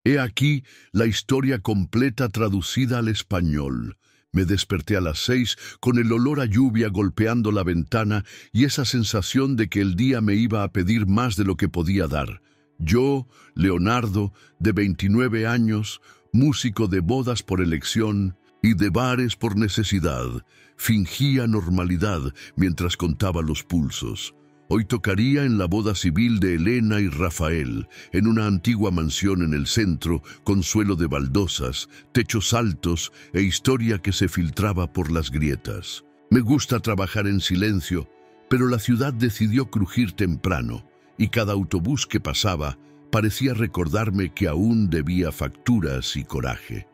He aquí la historia completa traducida al español. Me desperté a las 6 con el olor a lluvia golpeando la ventana y esa sensación de que el día me iba a pedir más de lo que podía dar. Yo, Leonardo, de 29 años, músico de bodas por elección y de bares por necesidad, fingía normalidad mientras contaba los pulsos. Hoy tocaría en la boda civil de Elena y Rafael, en una antigua mansión en el centro, con suelo de baldosas, techos altos e historia que se filtraba por las grietas. Me gusta trabajar en silencio, pero la ciudad decidió crujir temprano, y cada autobús que pasaba parecía recordarme que aún debía facturas y coraje.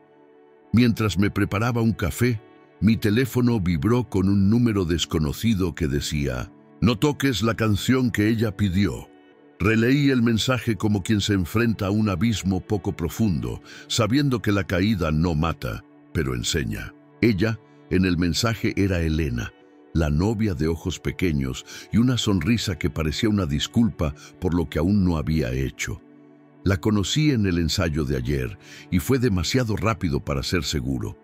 Mientras me preparaba un café, mi teléfono vibró con un número desconocido que decía: «No toques la canción que ella pidió». Releí el mensaje como quien se enfrenta a un abismo poco profundo, sabiendo que la caída no mata, pero enseña. Ella, en el mensaje, era Elena, la novia de ojos pequeños y una sonrisa que parecía una disculpa por lo que aún no había hecho. La conocí en el ensayo de ayer y fue demasiado rápido para ser seguro.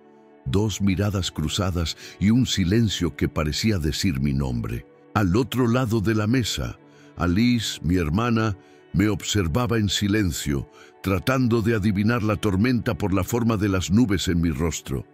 2 miradas cruzadas y un silencio que parecía decir mi nombre. Al otro lado de la mesa, Alice, mi hermana, me observaba en silencio, tratando de adivinar la tormenta por la forma de las nubes en mi rostro.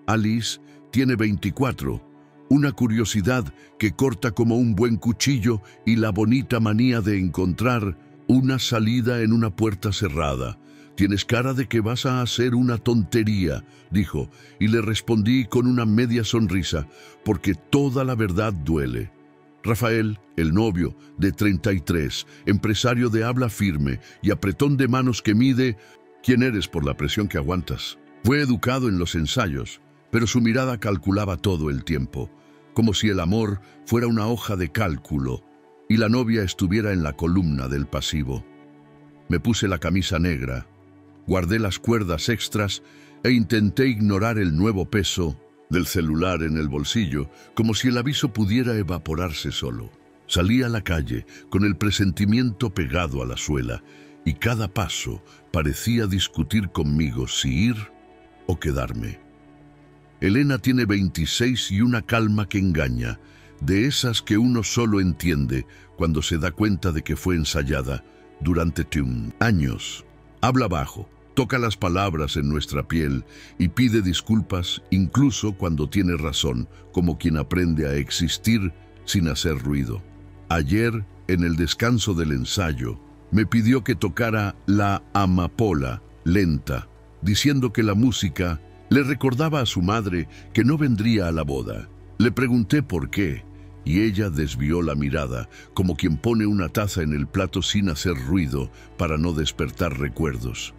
Alice tiene 24, una curiosidad que corta como un buen cuchillo y la bonita manía de encontrar una salida en una puerta cerrada. «Tienes cara de que vas a hacer una tontería», dijo, y le respondí con una media sonrisa, porque toda la verdad duele. Rafael, el novio, de 33, empresario de habla firme y apretón de manos que mide quién eres por la presión que aguantas. Fue educado en los ensayos, pero su mirada calculaba todo el tiempo, como si el amor fuera una hoja de cálculo y la novia estuviera en la columna del pasivo. Me puse la camisa negra, guardé las cuerdas extras e intenté ignorar el nuevo peso del celular en el bolsillo, como si el aviso pudiera evaporarse solo. Salí a la calle con el presentimiento pegado a la suela, y cada paso parecía discutir conmigo si ir o quedarme. Elena tiene 26 y una calma que engaña, de esas que uno solo entiende cuando se da cuenta de que fue ensayada durante años. Habla bajo, toca las palabras en nuestra piel y pide disculpas incluso cuando tiene razón, como quien aprende a existir sin hacer ruido. Ayer, en el descanso del ensayo, me pidió que tocara la amapola lenta, diciendo que la música le recordaba a su madre que no vendría a la boda. Le pregunté por qué, y ella desvió la mirada, como quien pone una taza en el plato sin hacer ruido para no despertar recuerdos.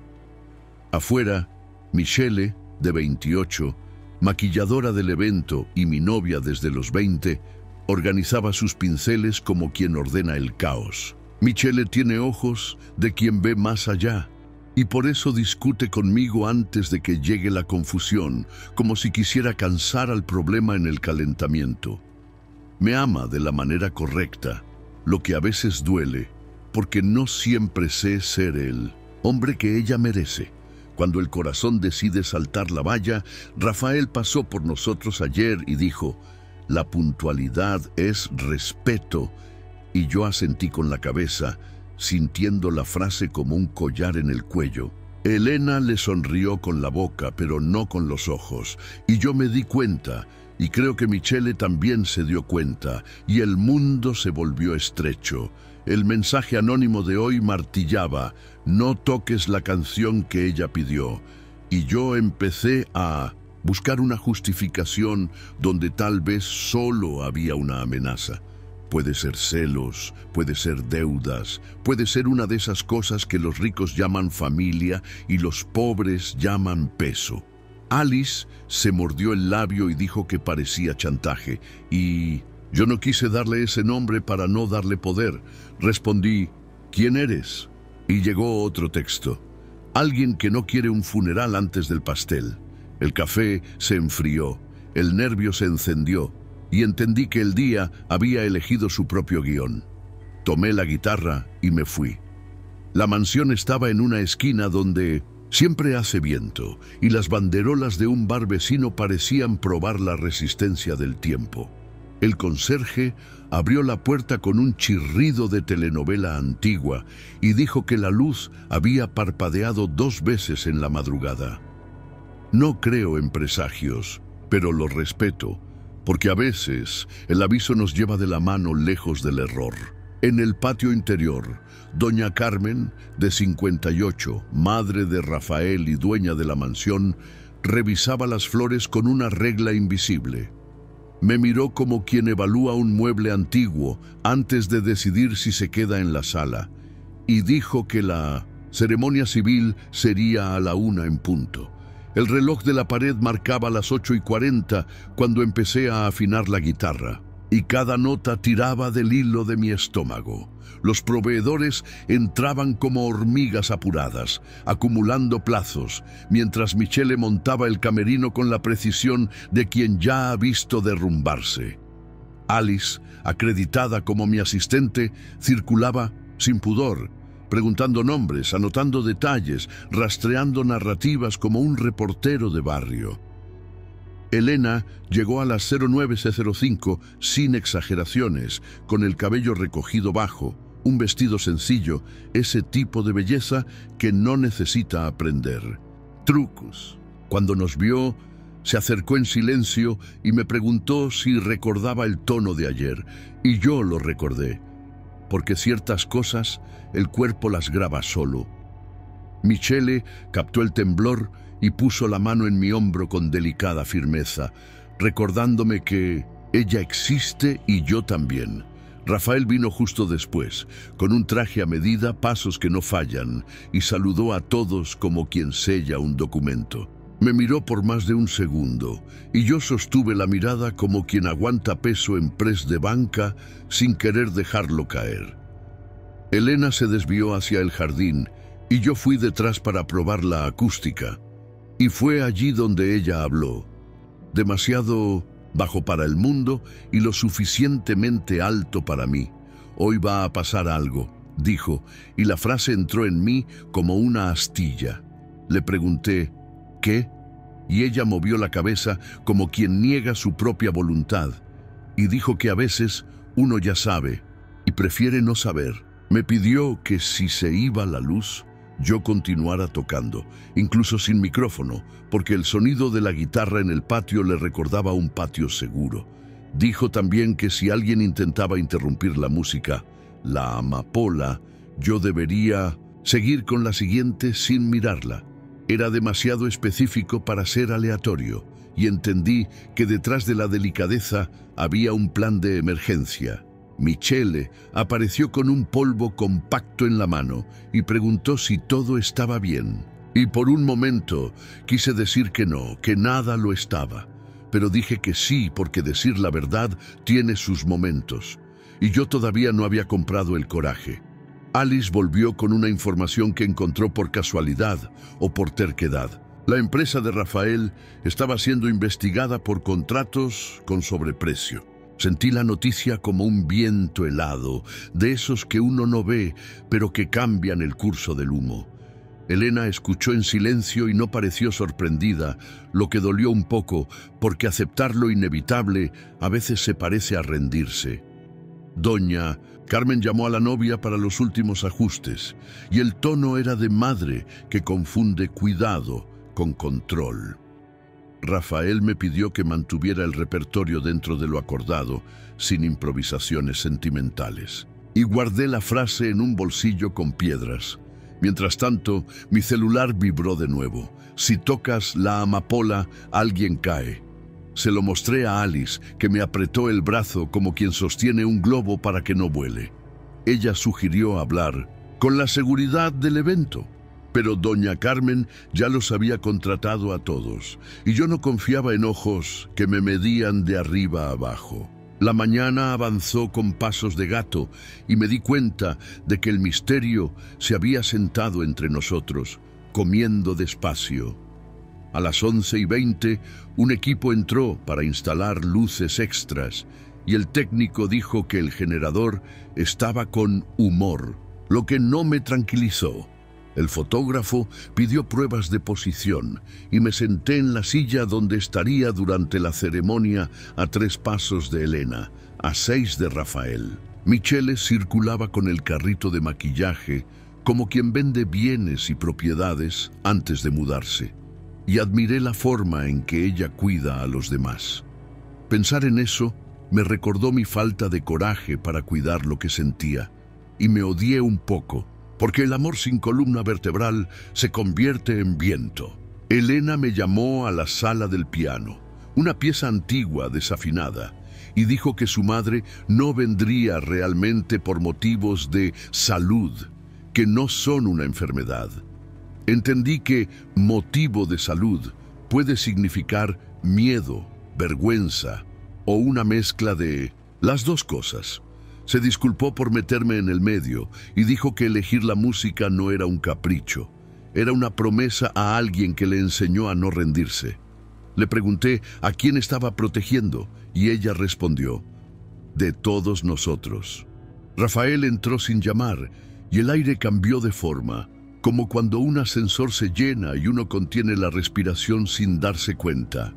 Afuera, Michele, de 28, maquilladora del evento y mi novia desde los 20, organizaba sus pinceles como quien ordena el caos. Michele tiene ojos de quien ve más allá, y por eso discute conmigo antes de que llegue la confusión, como si quisiera cansar al problema en el calentamiento. Me ama de la manera correcta, lo que a veces duele, porque no siempre sé ser el hombre que ella merece. Cuando el corazón decide saltar la valla, Rafael pasó por nosotros ayer y dijo: «La puntualidad es respeto», y yo asentí con la cabeza, sintiendo la frase como un collar en el cuello. Elena le sonrió con la boca, pero no con los ojos, y yo me di cuenta, y creo que Michele también se dio cuenta, y el mundo se volvió estrecho. El mensaje anónimo de hoy martillaba: «No toques la canción que ella pidió», y yo empecé a buscar una justificación donde tal vez solo había una amenaza. Puede ser celos, puede ser deudas, puede ser una de esas cosas que los ricos llaman familia y los pobres llaman peso. Alice se mordió el labio y dijo que parecía chantaje, y yo no quise darle ese nombre para no darle poder. Respondí: «¿Quién eres?». Y llegó otro texto: «Alguien que no quiere un funeral antes del pastel». El café se enfrió, el nervio se encendió, y entendí que el día había elegido su propio guión. Tomé la guitarra y me fui. La mansión estaba en una esquina donde siempre hace viento y las banderolas de un bar vecino parecían probar la resistencia del tiempo. El conserje abrió la puerta con un chirrido de telenovela antigua y dijo que la luz había parpadeado 2 veces en la madrugada. No creo en presagios, pero los respeto, porque a veces el aviso nos lleva de la mano lejos del error. En el patio interior, doña Carmen, de 58, madre de Rafael y dueña de la mansión, revisaba las flores con una regla invisible. Me miró como quien evalúa un mueble antiguo antes de decidir si se queda en la sala, y dijo que la ceremonia civil sería a la 1 en punto. El reloj de la pared marcaba las 8:40 cuando empecé a afinar la guitarra, y cada nota tiraba del hilo de mi estómago. Los proveedores entraban como hormigas apuradas, acumulando plazos, mientras Michele montaba el camerino con la precisión de quien ya ha visto derrumbarse. Alice, acreditada como mi asistente, circulaba sin pudor, preguntando nombres, anotando detalles, rastreando narrativas como un reportero de barrio. Elena llegó a las 09:05 sin exageraciones, con el cabello recogido bajo, un vestido sencillo, ese tipo de belleza que no necesita aprender. Trucos. Cuando nos vio, se acercó en silencio y me preguntó si recordaba el tono de ayer, y yo lo recordé, porque ciertas cosas el cuerpo las graba solo. Michele captó el temblor y puso la mano en mi hombro con delicada firmeza, recordándome que ella existe y yo también. Rafael vino justo después, con un traje a medida, pasos que no fallan, y saludó a todos como quien sella un documento. Me miró por más de un segundo, y yo sostuve la mirada como quien aguanta peso en press de banca sin querer dejarlo caer. Elena se desvió hacia el jardín, y yo fui detrás para probar la acústica. Y fue allí donde ella habló, demasiado bajo para el mundo y lo suficientemente alto para mí. Hoy va a pasar algo, dijo, y la frase entró en mí como una astilla. Le pregunté, ¿qué? Y ella movió la cabeza como quien niega su propia voluntad, y dijo que a veces uno ya sabe y prefiere no saber. Me pidió que si se iba la luz, yo continuara tocando, incluso sin micrófono, porque el sonido de la guitarra en el patio le recordaba un patio seguro. Dijo también que si alguien intentaba interrumpir la música, la amapola, yo debería seguir con la siguiente sin mirarla. Era demasiado específico para ser aleatorio, y entendí que detrás de la delicadeza había un plan de emergencia. Michele apareció con un polvo compacto en la mano y preguntó si todo estaba bien. Y por un momento quise decir que no, que nada lo estaba. Pero dije que sí, porque decir la verdad tiene sus momentos. Y yo todavía no había comprado el coraje. Alice volvió con una información que encontró por casualidad o por terquedad. La empresa de Rafael estaba siendo investigada por contratos con sobreprecio. Sentí la noticia como un viento helado, de esos que uno no ve, pero que cambian el curso del humo. Elena escuchó en silencio y no pareció sorprendida, lo que dolió un poco, porque aceptar lo inevitable a veces se parece a rendirse. Doña Carmen llamó a la novia para los últimos ajustes, y el tono era de madre que confunde cuidado con control. Rafael me pidió que mantuviera el repertorio dentro de lo acordado, sin improvisaciones sentimentales. Y guardé la frase en un bolsillo con piedras. Mientras tanto, mi celular vibró de nuevo. Si tocas la amapola, alguien cae. Se lo mostré a Alice, que me apretó el brazo como quien sostiene un globo para que no vuele. Ella sugirió hablar con la seguridad del evento. Pero doña Carmen ya los había contratado a todos, y yo no confiaba en ojos que me medían de arriba a abajo. La mañana avanzó con pasos de gato, y me di cuenta de que el misterio se había sentado entre nosotros, comiendo despacio. A las 11:20, un equipo entró para instalar luces extras, y el técnico dijo que el generador estaba con humor, lo que no me tranquilizó. El fotógrafo pidió pruebas de posición y me senté en la silla donde estaría durante la ceremonia, a 3 pasos de Elena, a 6 de Rafael. Michele circulaba con el carrito de maquillaje como quien vende bienes y propiedades antes de mudarse, y admiré la forma en que ella cuida a los demás. Pensar en eso me recordó mi falta de coraje para cuidar lo que sentía, y me odié un poco, porque el amor sin columna vertebral se convierte en viento. Elena me llamó a la sala del piano, una pieza antigua, desafinada, y dijo que su madre no vendría realmente por motivos de salud, que no son una enfermedad. Entendí que motivo de salud puede significar miedo, vergüenza o una mezcla de las dos cosas. Se disculpó por meterme en el medio y dijo que elegir la música no era un capricho, era una promesa a alguien que le enseñó a no rendirse. Le pregunté a quién estaba protegiendo y ella respondió: de todos nosotros. Rafael entró sin llamar y el aire cambió de forma, como cuando un ascensor se llena y uno contiene la respiración sin darse cuenta.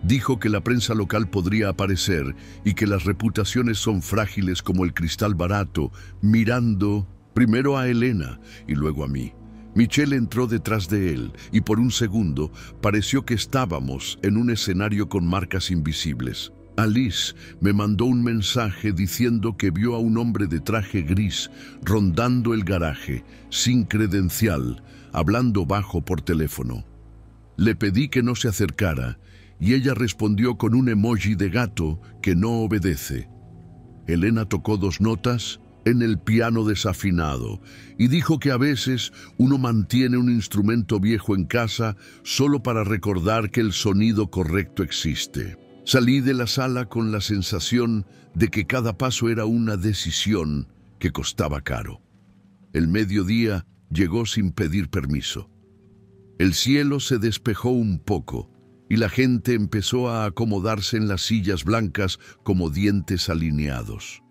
Dijo que la prensa local podría aparecer y que las reputaciones son frágiles como el cristal barato, mirando primero a Elena y luego a mí. Michele entró detrás de él y por un segundo pareció que estábamos en un escenario con marcas invisibles. Alice me mandó un mensaje diciendo que vio a un hombre de traje gris rondando el garaje, sin credencial, hablando bajo por teléfono. Le pedí que no se acercara y ella respondió con un emoji de gato que no obedece. Elena tocó 2 notas en el piano desafinado y dijo que a veces uno mantiene un instrumento viejo en casa solo para recordar que el sonido correcto existe. Salí de la sala con la sensación de que cada paso era una decisión que costaba caro. El mediodía llegó sin pedir permiso. El cielo se despejó un poco y la gente empezó a acomodarse en las sillas blancas como dientes alineados.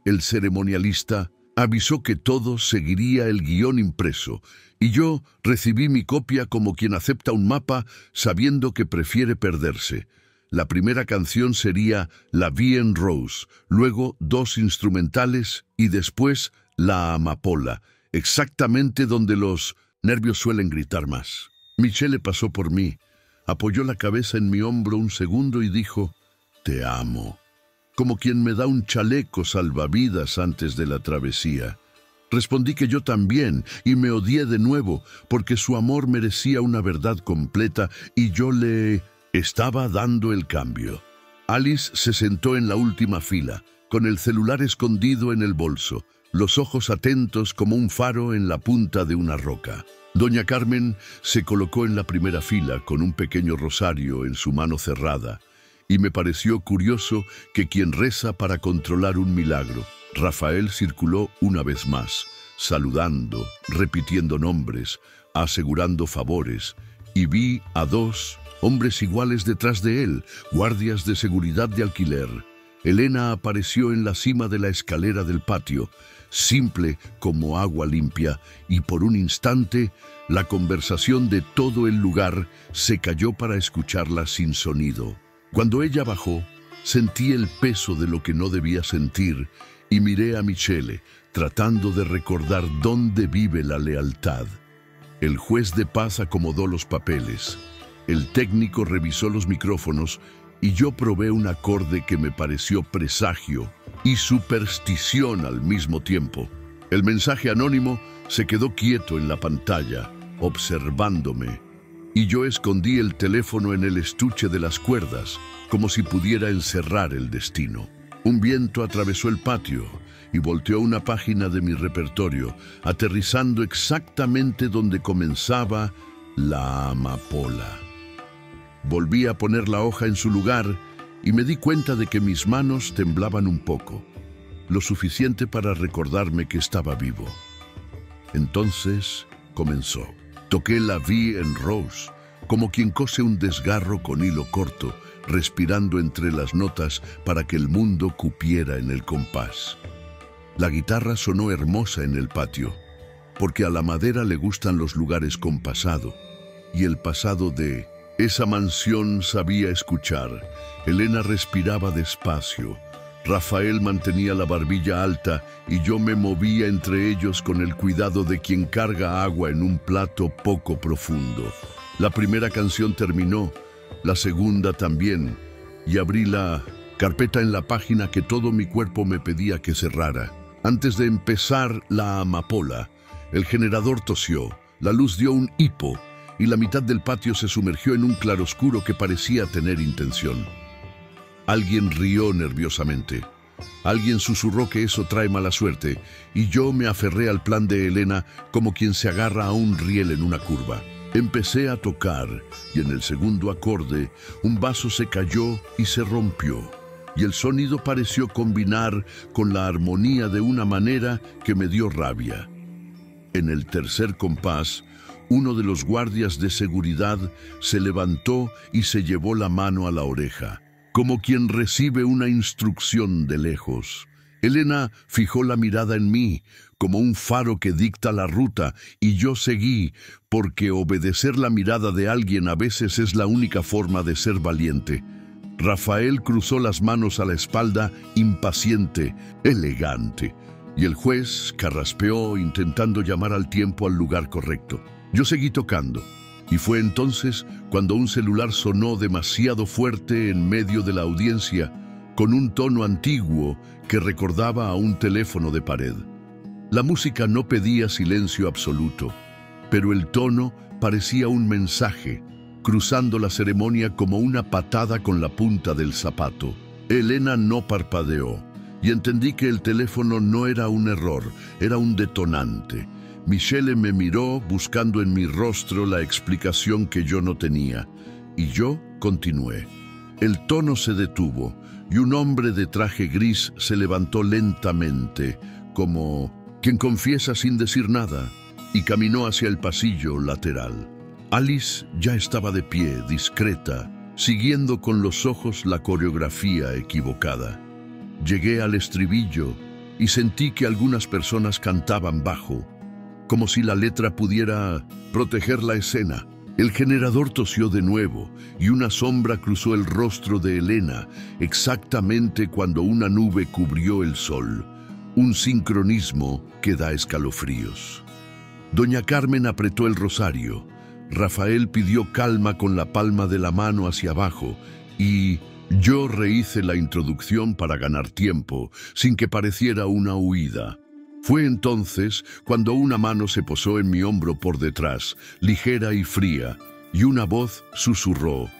El ceremonialista avisó que todo seguiría el guión impreso y yo recibí mi copia como quien acepta un mapa sabiendo que prefiere perderse. La primera canción sería La Vie en Rose, luego 2 instrumentales y después La Amapola, exactamente donde los nervios suelen gritar más. Michele pasó por mí, apoyó la cabeza en mi hombro un segundo y dijo: «Te amo», como quien me da un chaleco salvavidas antes de la travesía. Respondí que yo también y me odié de nuevo porque su amor merecía una verdad completa y yo le estaba dando el cambio. Alice se sentó en la última fila, con el celular escondido en el bolso, los ojos atentos como un faro en la punta de una roca. Doña Carmen se colocó en la primera fila con un pequeño rosario en su mano cerrada, y me pareció curioso que quien reza para controlar un milagro. Rafael circuló una vez más, saludando, repitiendo nombres, asegurando favores, y vi a 2 hombres iguales detrás de él, guardias de seguridad de alquiler. Elena apareció en la cima de la escalera del patio, simple como agua limpia, y por un instante la conversación de todo el lugar se cayó para escucharla sin sonido. Cuando ella bajó, sentí el peso de lo que no debía sentir y miré a Michele, tratando de recordar dónde vive la lealtad. El juez de paz acomodó los papeles. El técnico revisó los micrófonos y yo probé un acorde que me pareció presagio y superstición al mismo tiempo. El mensaje anónimo se quedó quieto en la pantalla, observándome, y yo escondí el teléfono en el estuche de las cuerdas, como si pudiera encerrar el destino. Un viento atravesó el patio y volteó una página de mi repertorio, aterrizando exactamente donde comenzaba La Amapola. Volví a poner la hoja en su lugar y me di cuenta de que mis manos temblaban un poco, lo suficiente para recordarme que estaba vivo. Entonces comenzó. Toqué La Vie en Rose, como quien cose un desgarro con hilo corto, respirando entre las notas para que el mundo cupiera en el compás. La guitarra sonó hermosa en el patio, porque a la madera le gustan los lugares con pasado, y el pasado de esa mansión sabía escuchar. Elena respiraba despacio. Rafael mantenía la barbilla alta y yo me movía entre ellos con el cuidado de quien carga agua en un plato poco profundo. La primera canción terminó, la segunda también, y abrí la carpeta en la página que todo mi cuerpo me pedía que cerrara. Antes de empezar la amapola, el generador tosió, la luz dio un hipo y la mitad del patio se sumergió en un claroscuro que parecía tener intención. Alguien rió nerviosamente. Alguien susurró que eso trae mala suerte, y yo me aferré al plan de Elena como quien se agarra a un riel en una curva. Empecé a tocar, y en el segundo acorde, un vaso se cayó y se rompió, y el sonido pareció combinar con la armonía de una manera que me dio rabia. En el tercer compás, uno de los guardias de seguridad se levantó y se llevó la mano a la oreja, como quien recibe una instrucción de lejos. Elena fijó la mirada en mí, como un faro que dicta la ruta, y yo seguí, porque obedecer la mirada de alguien a veces es la única forma de ser valiente. Rafael cruzó las manos a la espalda, impaciente, elegante, y el juez carraspeó intentando llamar al tiempo al lugar correcto. Yo seguí tocando, y fue entonces cuando un celular sonó demasiado fuerte en medio de la audiencia, con un tono antiguo que recordaba a un teléfono de pared. La música no pedía silencio absoluto, pero el tono parecía un mensaje, cruzando la ceremonia como una patada con la punta del zapato. Elena no parpadeó, y entendí que el teléfono no era un error, era un detonante. Michele me miró buscando en mi rostro la explicación que yo no tenía, y yo continué. El tono se detuvo, y un hombre de traje gris se levantó lentamente, como quien confiesa sin decir nada, y caminó hacia el pasillo lateral. Alice ya estaba de pie, discreta, siguiendo con los ojos la coreografía equivocada. Llegué al estribillo y sentí que algunas personas cantaban bajo, como si la letra pudiera proteger la escena. El generador tosió de nuevo y una sombra cruzó el rostro de Elena, exactamente cuando una nube cubrió el sol. Un sincronismo que da escalofríos. Doña Carmen apretó el rosario. Rafael pidió calma con la palma de la mano hacia abajo y yo rehice la introducción para ganar tiempo, sin que pareciera una huida. Fue entonces cuando una mano se posó en mi hombro por detrás, ligera y fría, y una voz susurró: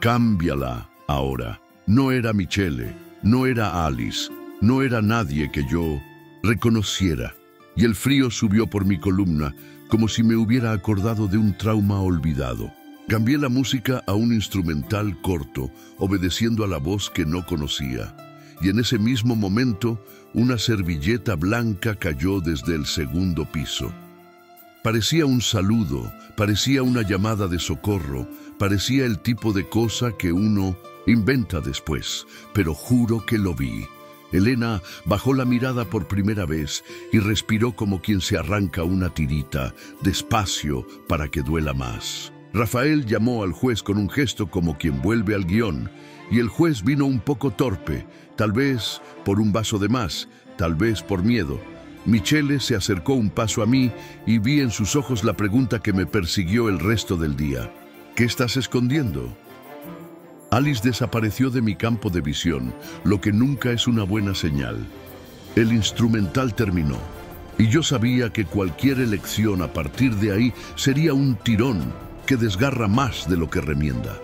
«Cámbiala ahora». No era Michele, no era Alice, no era nadie que yo reconociera, y el frío subió por mi columna, como si me hubiera acordado de un trauma olvidado. Cambié la música a un instrumental corto, obedeciendo a la voz que no conocía, y en ese mismo momento una servilleta blanca cayó desde el segundo piso. Parecía un saludo, parecía una llamada de socorro, parecía el tipo de cosa que uno inventa después, pero juro que lo vi. Elena bajó la mirada por primera vez y respiró como quien se arranca una tirita, despacio para que duela más. Rafael llamó al juez con un gesto como quien vuelve al guión, y el juez vino un poco torpe, tal vez por un vaso de más, tal vez por miedo. Michele se acercó un paso a mí y vi en sus ojos la pregunta que me persiguió el resto del día. ¿Qué estás escondiendo? Alice desapareció de mi campo de visión, lo que nunca es una buena señal. El instrumental terminó, y yo sabía que cualquier elección a partir de ahí sería un tirón que desgarra más de lo que remienda.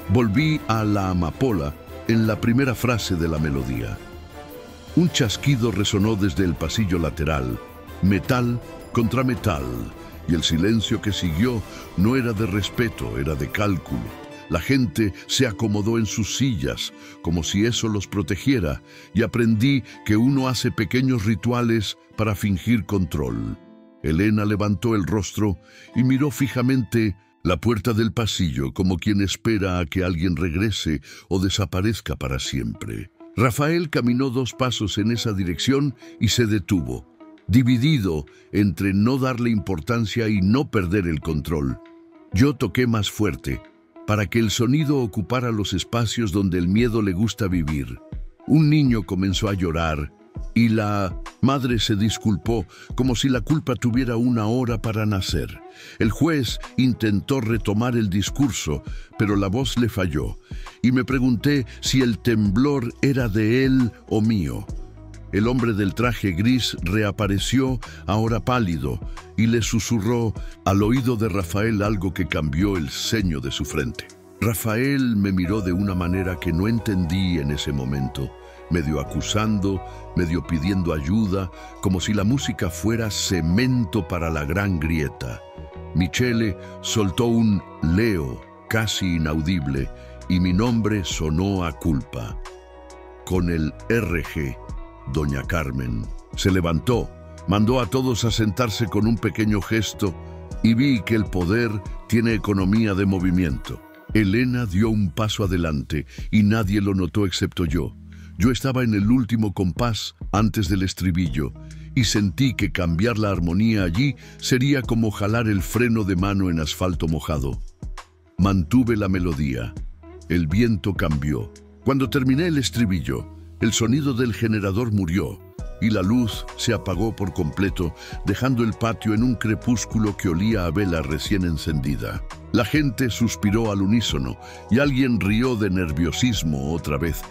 Volví a la amapola en la primera frase de la melodía. Un chasquido resonó desde el pasillo lateral, metal contra metal, y el silencio que siguió no era de respeto, era de cálculo. La gente se acomodó en sus sillas, como si eso los protegiera, y aprendí que uno hace pequeños rituales para fingir control. Elena levantó el rostro y miró fijamente la puerta del pasillo, como quien espera a que alguien regrese o desaparezca para siempre. Rafael caminó 2 pasos en esa dirección y se detuvo, dividido entre no darle importancia y no perder el control. Yo toqué más fuerte, para que el sonido ocupara los espacios donde el miedo le gusta vivir. Un niño comenzó a llorar y la madre se disculpó como si la culpa tuviera una hora para nacer. El juez intentó retomar el discurso, pero la voz le falló y me pregunté si el temblor era de él o mío. El hombre del traje gris reapareció, ahora pálido, y le susurró al oído de Rafael algo que cambió el ceño de su frente. Rafael me miró de una manera que no entendí en ese momento, medio acusando, medio pidiendo ayuda, como si la música fuera cemento para la gran grieta. Michele soltó un leo casi inaudible y mi nombre sonó a culpa. Con el RG, Doña Carmen se levantó, mandó a todos a sentarse con un pequeño gesto y vi que el poder tiene economía de movimiento. Elena dio un paso adelante y nadie lo notó excepto yo. Yo estaba en el último compás antes del estribillo y sentí que cambiar la armonía allí sería como jalar el freno de mano en asfalto mojado. Mantuve la melodía. El viento cambió. Cuando terminé el estribillo, el sonido del generador murió y la luz se apagó por completo, dejando el patio en un crepúsculo que olía a vela recién encendida. La gente suspiró al unísono y alguien rió de nerviosismo otra vez,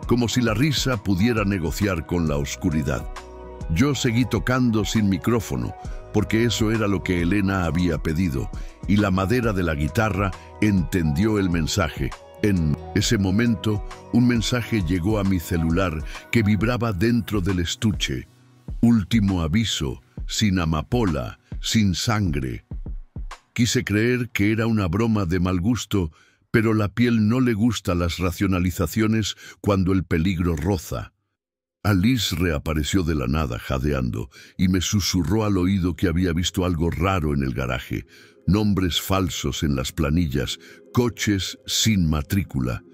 como si la risa pudiera negociar con la oscuridad. Yo seguí tocando sin micrófono, porque eso era lo que Elena había pedido, y la madera de la guitarra entendió el mensaje. En ese momento, un mensaje llegó a mi celular que vibraba dentro del estuche. Último aviso, sin amapola, sin sangre. Quise creer que era una broma de mal gusto, pero la piel no le gusta las racionalizaciones cuando el peligro roza. Alice reapareció de la nada jadeando y me susurró al oído que había visto algo raro en el garaje. Nombres falsos en las planillas, coches sin matrícula.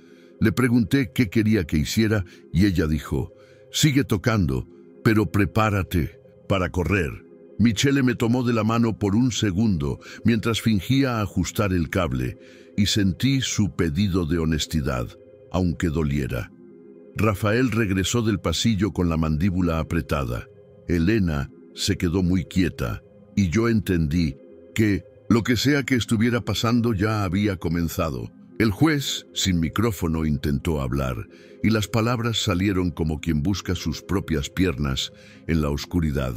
Le pregunté qué quería que hiciera y ella dijo, «Sigue tocando, pero prepárate para correr». Michele me tomó de la mano por un segundo mientras fingía ajustar el cable y sentí su pedido de honestidad, aunque doliera. Rafael regresó del pasillo con la mandíbula apretada. Elena se quedó muy quieta y yo entendí que lo que sea que estuviera pasando ya había comenzado. El juez, sin micrófono, intentó hablar y las palabras salieron como quien busca sus propias piernas en la oscuridad.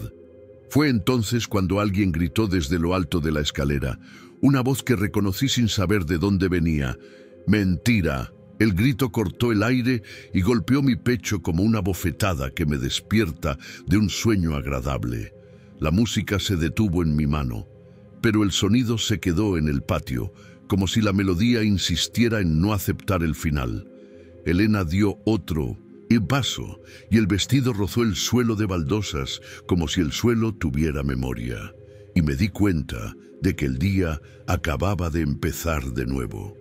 Fue entonces cuando alguien gritó desde lo alto de la escalera, una voz que reconocí sin saber de dónde venía. «¡Mentira!». El grito cortó el aire y golpeó mi pecho como una bofetada que me despierta de un sueño agradable. La música se detuvo en mi mano, pero el sonido se quedó en el patio, como si la melodía insistiera en no aceptar el final. Elena dio otro paso y el vestido rozó el suelo de baldosas como si el suelo tuviera memoria. Y me di cuenta de que el día acababa de empezar de nuevo.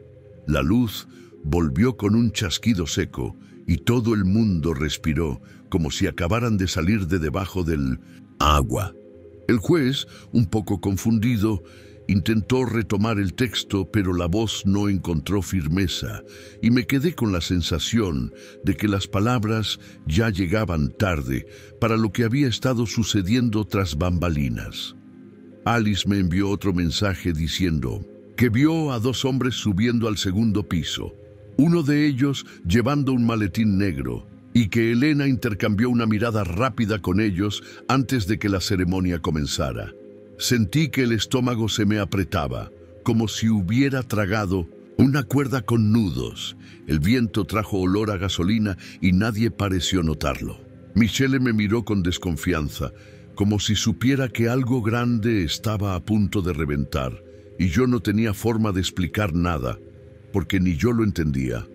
La luz volvió con un chasquido seco y todo el mundo respiró como si acabaran de salir de debajo del agua. El juez, un poco confundido, intentó retomar el texto, pero la voz no encontró firmeza y me quedé con la sensación de que las palabras ya llegaban tarde para lo que había estado sucediendo tras bambalinas. Alice me envió otro mensaje diciendo que vio a 2 hombres subiendo al segundo piso, uno de ellos llevando un maletín negro, y que Elena intercambió una mirada rápida con ellos antes de que la ceremonia comenzara. Sentí que el estómago se me apretaba, como si hubiera tragado una cuerda con nudos. El viento trajo olor a gasolina y nadie pareció notarlo. Michele me miró con desconfianza, como si supiera que algo grande estaba a punto de reventar, y yo no tenía forma de explicar nada, porque ni yo lo entendía.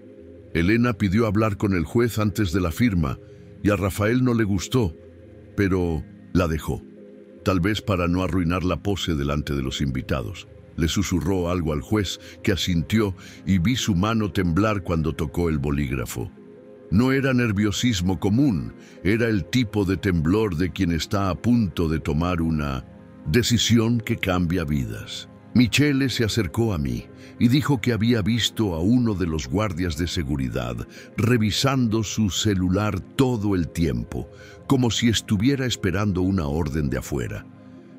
Elena pidió hablar con el juez antes de la firma, y a Rafael no le gustó, pero la dejó. Tal vez para no arruinar la pose delante de los invitados. Le susurró algo al juez, que asintió, y vi su mano temblar cuando tocó el bolígrafo. No era nerviosismo común, era el tipo de temblor de quien está a punto de tomar una decisión que cambia vidas. Michele se acercó a mí y dijo que había visto a uno de los guardias de seguridad revisando su celular todo el tiempo, como si estuviera esperando una orden de afuera.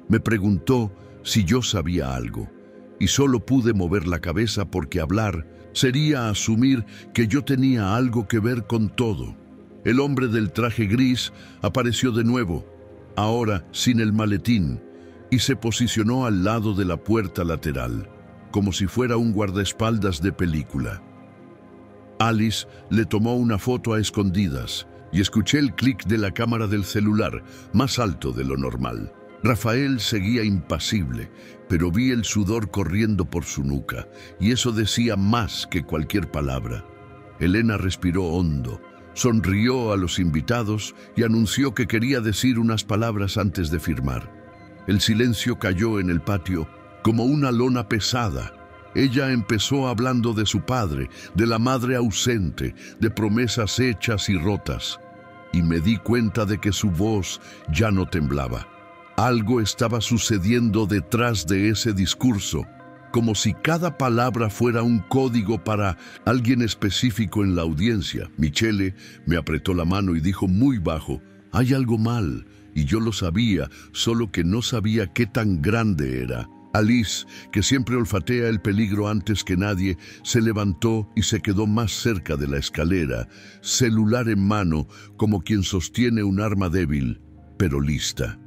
Me preguntó si yo sabía algo, y solo pude mover la cabeza porque hablar sería asumir que yo tenía algo que ver con todo. El hombre del traje gris apareció de nuevo, ahora sin el maletín, y se posicionó al lado de la puerta lateral, como si fuera un guardaespaldas de película. Alice le tomó una foto a escondidas y escuché el clic de la cámara del celular, más alto de lo normal. Rafael seguía impasible, pero vi el sudor corriendo por su nuca, y eso decía más que cualquier palabra. Elena respiró hondo, sonrió a los invitados y anunció que quería decir unas palabras antes de firmar. El silencio cayó en el patio como una lona pesada. Ella empezó hablando de su padre, de la madre ausente, de promesas hechas y rotas. Y me di cuenta de que su voz ya no temblaba. Algo estaba sucediendo detrás de ese discurso, como si cada palabra fuera un código para alguien específico en la audiencia. Michele me apretó la mano y dijo muy bajo: «Hay algo mal». Y yo lo sabía, solo que no sabía qué tan grande era. Alice, que siempre olfatea el peligro antes que nadie, se levantó y se quedó más cerca de la escalera, celular en mano, como quien sostiene un arma débil, pero lista.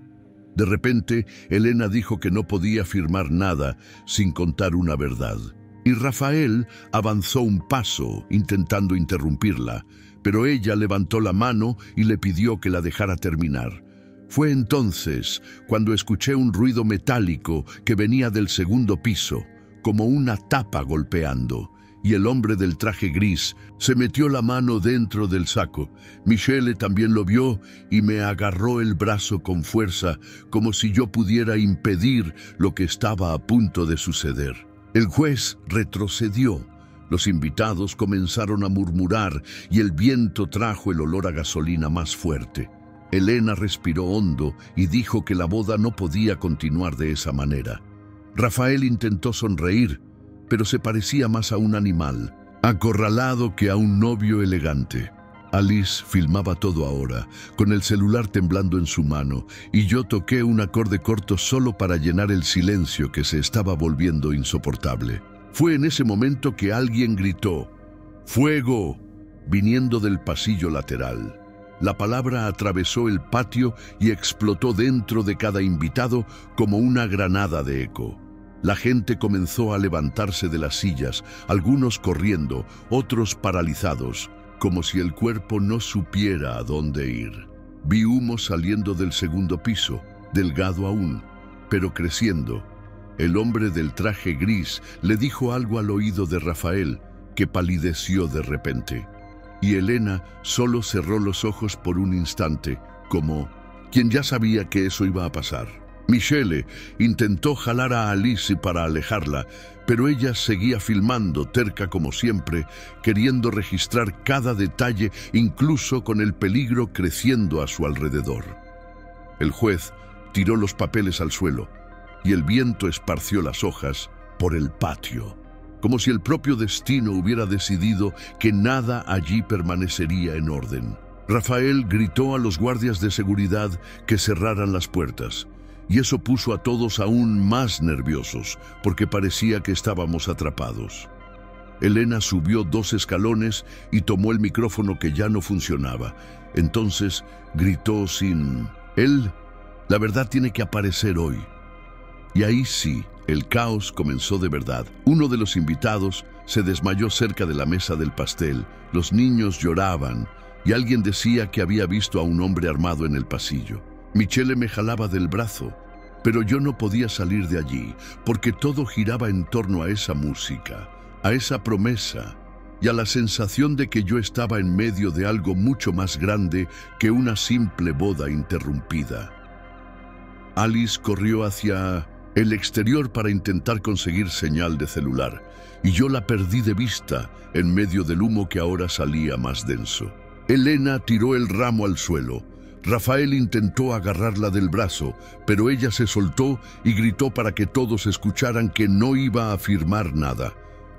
De repente, Elena dijo que no podía firmar nada sin contar una verdad. Y Rafael avanzó un paso, intentando interrumpirla, pero ella levantó la mano y le pidió que la dejara terminar. Fue entonces cuando escuché un ruido metálico que venía del segundo piso, como una tapa golpeando, y el hombre del traje gris se metió la mano dentro del saco. Michele también lo vio y me agarró el brazo con fuerza, como si yo pudiera impedir lo que estaba a punto de suceder. El juez retrocedió. Los invitados comenzaron a murmurar y el viento trajo el olor a gasolina más fuerte. Elena respiró hondo y dijo que la boda no podía continuar de esa manera. Rafael intentó sonreír, pero se parecía más a un animal, acorralado, que a un novio elegante. Alice filmaba todo ahora, con el celular temblando en su mano, y yo toqué un acorde corto solo para llenar el silencio que se estaba volviendo insoportable. Fue en ese momento que alguien gritó: «¡Fuego!», viniendo del pasillo lateral. La palabra atravesó el patio y explotó dentro de cada invitado como una granada de eco. La gente comenzó a levantarse de las sillas, algunos corriendo, otros paralizados, como si el cuerpo no supiera a dónde ir. Vi humo saliendo del segundo piso, delgado aún, pero creciendo. El hombre del traje gris le dijo algo al oído de Rafael, que palideció de repente. Y Elena solo cerró los ojos por un instante, como quien ya sabía que eso iba a pasar. Michele intentó jalar a Alice para alejarla, pero ella seguía filmando, terca como siempre, queriendo registrar cada detalle, incluso con el peligro creciendo a su alrededor. El juez tiró los papeles al suelo, y el viento esparció las hojas por el patio, como si el propio destino hubiera decidido que nada allí permanecería en orden. Rafael gritó a los guardias de seguridad que cerraran las puertas, y eso puso a todos aún más nerviosos, porque parecía que estábamos atrapados. Elena subió 2 escalones y tomó el micrófono que ya no funcionaba. Entonces gritó sin: la verdad tiene que aparecer hoy». Y ahí sí, el caos comenzó de verdad. Uno de los invitados se desmayó cerca de la mesa del pastel. Los niños lloraban y alguien decía que había visto a un hombre armado en el pasillo. Michele me jalaba del brazo, pero yo no podía salir de allí porque todo giraba en torno a esa música, a esa promesa y a la sensación de que yo estaba en medio de algo mucho más grande que una simple boda interrumpida. Alice corrió hacia el exterior para intentar conseguir señal de celular, y yo la perdí de vista en medio del humo que ahora salía más denso. Elena tiró el ramo al suelo. Rafael intentó agarrarla del brazo, pero ella se soltó y gritó para que todos escucharan que no iba a firmar nada.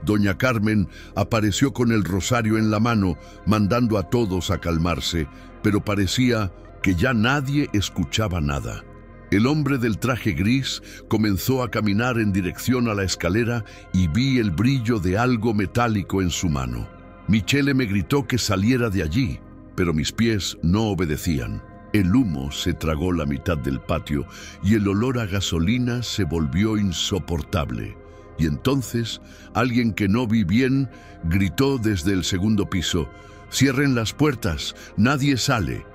Doña Carmen apareció con el rosario en la mano, mandando a todos a calmarse, pero parecía que ya nadie escuchaba nada. El hombre del traje gris comenzó a caminar en dirección a la escalera y vi el brillo de algo metálico en su mano. Michele me gritó que saliera de allí, pero mis pies no obedecían. El humo se tragó la mitad del patio y el olor a gasolina se volvió insoportable. Y entonces, alguien que no vi bien gritó desde el segundo piso: «¡Cierren las puertas! ¡Nadie sale!».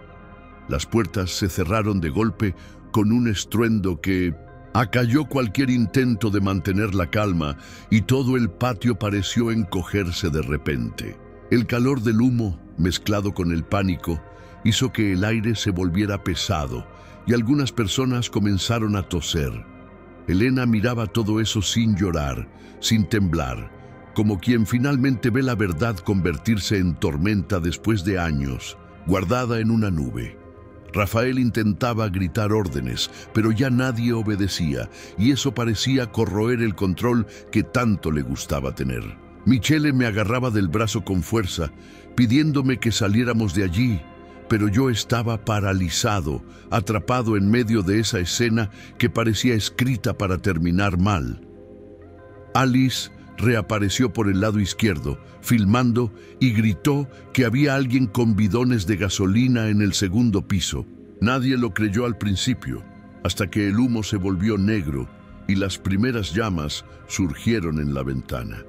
Las puertas se cerraron de golpe con un estruendo que acalló cualquier intento de mantener la calma, y todo el patio pareció encogerse de repente. El calor del humo, mezclado con el pánico, hizo que el aire se volviera pesado y algunas personas comenzaron a toser. Elena miraba todo eso sin llorar, sin temblar, como quien finalmente ve la verdad convertirse en tormenta después de años, guardada en una nube. Rafael intentaba gritar órdenes, pero ya nadie obedecía, y eso parecía corroer el control que tanto le gustaba tener. Michele me agarraba del brazo con fuerza, pidiéndome que saliéramos de allí, pero yo estaba paralizado, atrapado en medio de esa escena que parecía escrita para terminar mal. Alice reapareció por el lado izquierdo, filmando, y gritó que había alguien con bidones de gasolina en el segundo piso. Nadie lo creyó al principio, hasta que el humo se volvió negro y las primeras llamas surgieron en la ventana.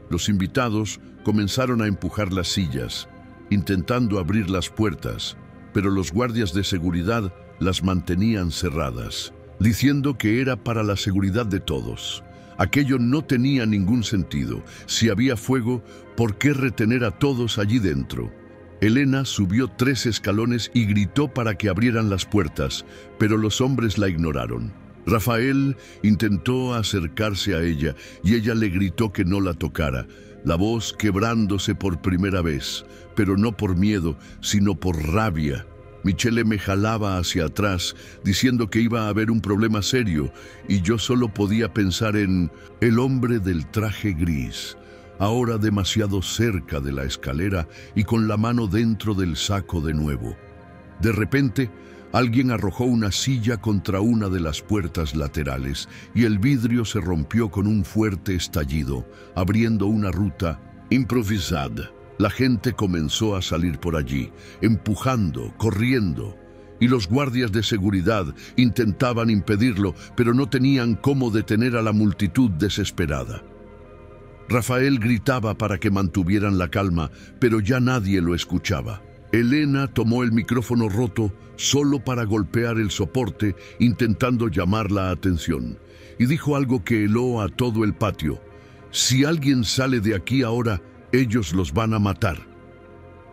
Los invitados comenzaron a empujar las sillas, intentando abrir las puertas, pero los guardias de seguridad las mantenían cerradas, diciendo que era para la seguridad de todos. Aquello no tenía ningún sentido. Si había fuego, ¿por qué retener a todos allí dentro? Elena subió 3 escalones y gritó para que abrieran las puertas, pero los hombres la ignoraron. Rafael intentó acercarse a ella y ella le gritó que no la tocara, la voz quebrándose por primera vez, pero no por miedo, sino por rabia. Michele me jalaba hacia atrás, diciendo que iba a haber un problema serio, y yo solo podía pensar en el hombre del traje gris, ahora demasiado cerca de la escalera y con la mano dentro del saco de nuevo. De repente, alguien arrojó una silla contra una de las puertas laterales y el vidrio se rompió con un fuerte estallido, abriendo una ruta improvisada. La gente comenzó a salir por allí, empujando, corriendo, y los guardias de seguridad intentaban impedirlo, pero no tenían cómo detener a la multitud desesperada. Rafael gritaba para que mantuvieran la calma, pero ya nadie lo escuchaba. Elena tomó el micrófono roto solo para golpear el soporte, intentando llamar la atención, y dijo algo que heló a todo el patio: «Si alguien sale de aquí ahora, ellos los van a matar».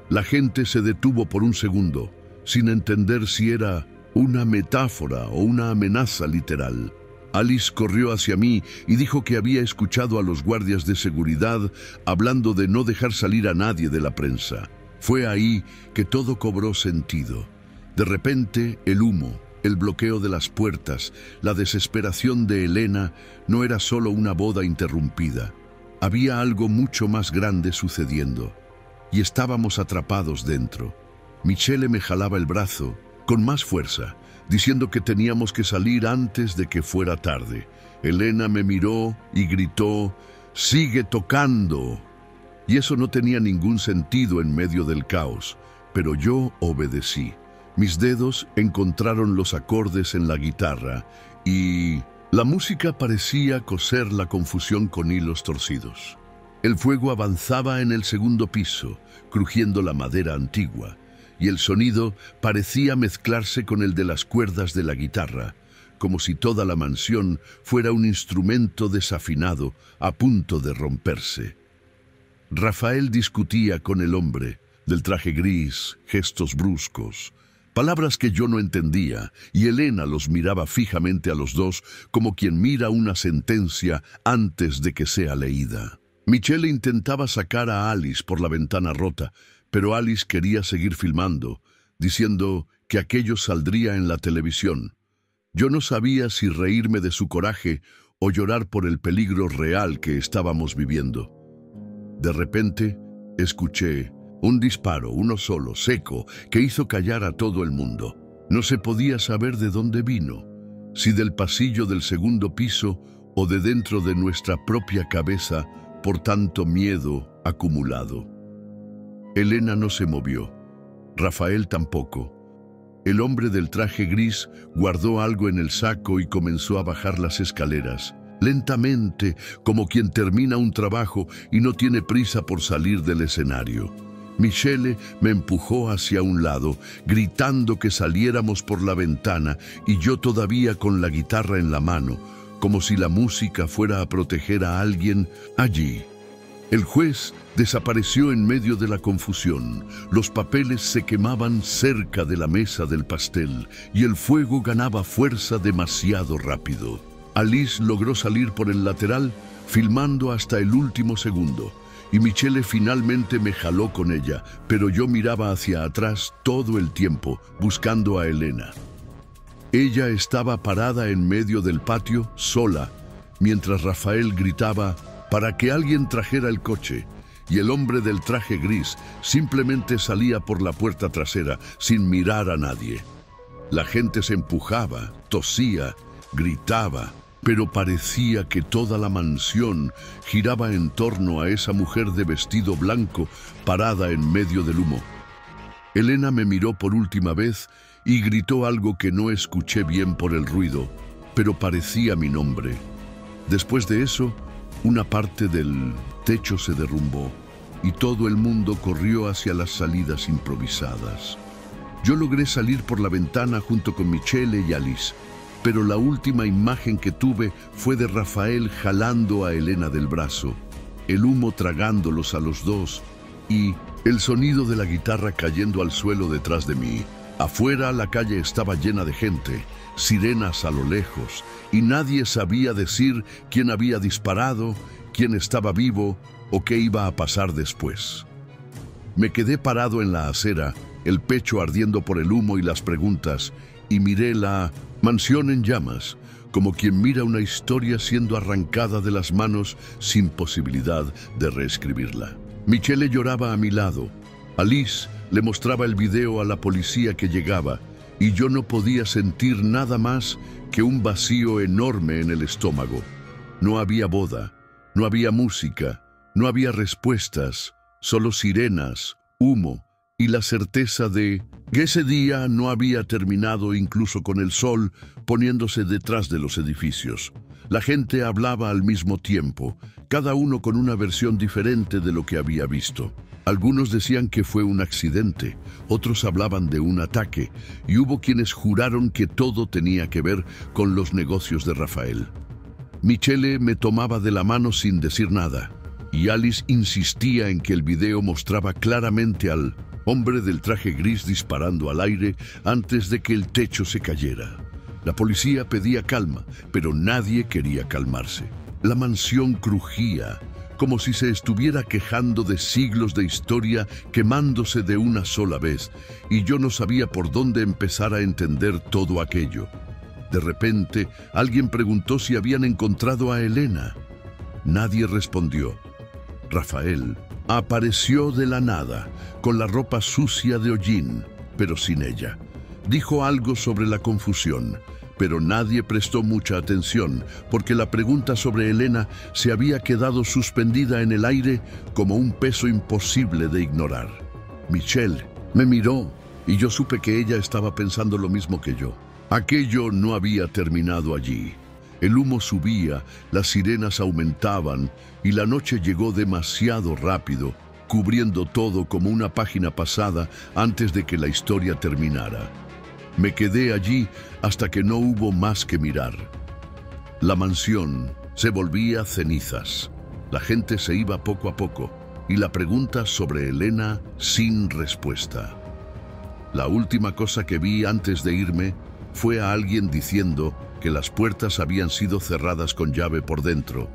La gente se detuvo por un segundo, sin entender si era una metáfora o una amenaza literal. Alice corrió hacia mí y dijo que había escuchado a los guardias de seguridad hablando de no dejar salir a nadie de la prensa. Fue ahí que todo cobró sentido. De repente, el humo, el bloqueo de las puertas, la desesperación de Elena no era solo una boda interrumpida. Había algo mucho más grande sucediendo, y estábamos atrapados dentro. Michele me jalaba el brazo con más fuerza, diciendo que teníamos que salir antes de que fuera tarde. Elena me miró y gritó: «¡Sigue tocando!». Y eso no tenía ningún sentido en medio del caos, pero yo obedecí. Mis dedos encontraron los acordes en la guitarra y la música parecía coser la confusión con hilos torcidos. El fuego avanzaba en el segundo piso, crujiendo la madera antigua, y el sonido parecía mezclarse con el de las cuerdas de la guitarra, como si toda la mansión fuera un instrumento desafinado a punto de romperse. Rafael discutía con el hombre del traje gris, gestos bruscos, palabras que yo no entendía, y Elena los miraba fijamente a los dos como quien mira una sentencia antes de que sea leída. Michele intentaba sacar a Alice por la ventana rota, pero Alice quería seguir filmando, diciendo que aquello saldría en la televisión. Yo no sabía si reírme de su coraje o llorar por el peligro real que estábamos viviendo. De repente, escuché un disparo, uno solo, seco, que hizo callar a todo el mundo. No se podía saber de dónde vino, si del pasillo del segundo piso o de dentro de nuestra propia cabeza por tanto miedo acumulado. Elena no se movió, Rafael tampoco. El hombre del traje gris guardó algo en el saco y comenzó a bajar las escaleras, lentamente, como quien termina un trabajo y no tiene prisa por salir del escenario. Michele me empujó hacia un lado, gritando que saliéramos por la ventana y yo todavía con la guitarra en la mano, como si la música fuera a proteger a alguien allí. El juez desapareció en medio de la confusión. Los papeles se quemaban cerca de la mesa del pastel y el fuego ganaba fuerza demasiado rápido. Alice logró salir por el lateral, filmando hasta el último segundo, y Michele finalmente me jaló con ella, pero yo miraba hacia atrás todo el tiempo, buscando a Elena. Ella estaba parada en medio del patio, sola, mientras Rafael gritaba para que alguien trajera el coche, y el hombre del traje gris simplemente salía por la puerta trasera sin mirar a nadie. La gente se empujaba, tosía, gritaba, pero parecía que toda la mansión giraba en torno a esa mujer de vestido blanco parada en medio del humo. Elena me miró por última vez y gritó algo que no escuché bien por el ruido, pero parecía mi nombre. Después de eso, una parte del techo se derrumbó y todo el mundo corrió hacia las salidas improvisadas. Yo logré salir por la ventana junto con Michele y Alice, pero la última imagen que tuve fue de Rafael jalando a Elena del brazo, el humo tragándolos a los dos y el sonido de la guitarra cayendo al suelo detrás de mí. Afuera la calle estaba llena de gente, sirenas a lo lejos, y nadie sabía decir quién había disparado, quién estaba vivo o qué iba a pasar después. Me quedé parado en la acera, el pecho ardiendo por el humo y las preguntas, y miré la mansión en llamas, como quien mira una historia siendo arrancada de las manos sin posibilidad de reescribirla. Michele lloraba a mi lado. Alice le mostraba el video a la policía que llegaba, y yo no podía sentir nada más que un vacío enorme en el estómago. No había boda, no había música, no había respuestas, solo sirenas, humo y la certeza de que ese día no había terminado incluso con el sol poniéndose detrás de los edificios. La gente hablaba al mismo tiempo, cada uno con una versión diferente de lo que había visto. Algunos decían que fue un accidente, otros hablaban de un ataque, y hubo quienes juraron que todo tenía que ver con los negocios de Rafael. Michele me tomaba de la mano sin decir nada, y Alice insistía en que el video mostraba claramente al hombre del traje gris disparando al aire antes de que el techo se cayera. La policía pedía calma, pero nadie quería calmarse. La mansión crujía, como si se estuviera quejando de siglos de historia quemándose de una sola vez, y yo no sabía por dónde empezar a entender todo aquello. De repente, alguien preguntó si habían encontrado a Elena. Nadie respondió. Rafael apareció de la nada, con la ropa sucia de hollín, pero sin ella. Dijo algo sobre la confusión, pero nadie prestó mucha atención, porque la pregunta sobre Elena se había quedado suspendida en el aire como un peso imposible de ignorar. Michele me miró y yo supe que ella estaba pensando lo mismo que yo. Aquello no había terminado allí. El humo subía, las sirenas aumentaban y la noche llegó demasiado rápido, cubriendo todo como una página pasada antes de que la historia terminara. Me quedé allí hasta que no hubo más que mirar. La mansión se volvía cenizas. La gente se iba poco a poco y la pregunta sobre Elena sin respuesta. La última cosa que vi antes de irme fue a alguien diciendo que las puertas habían sido cerradas con llave por dentro,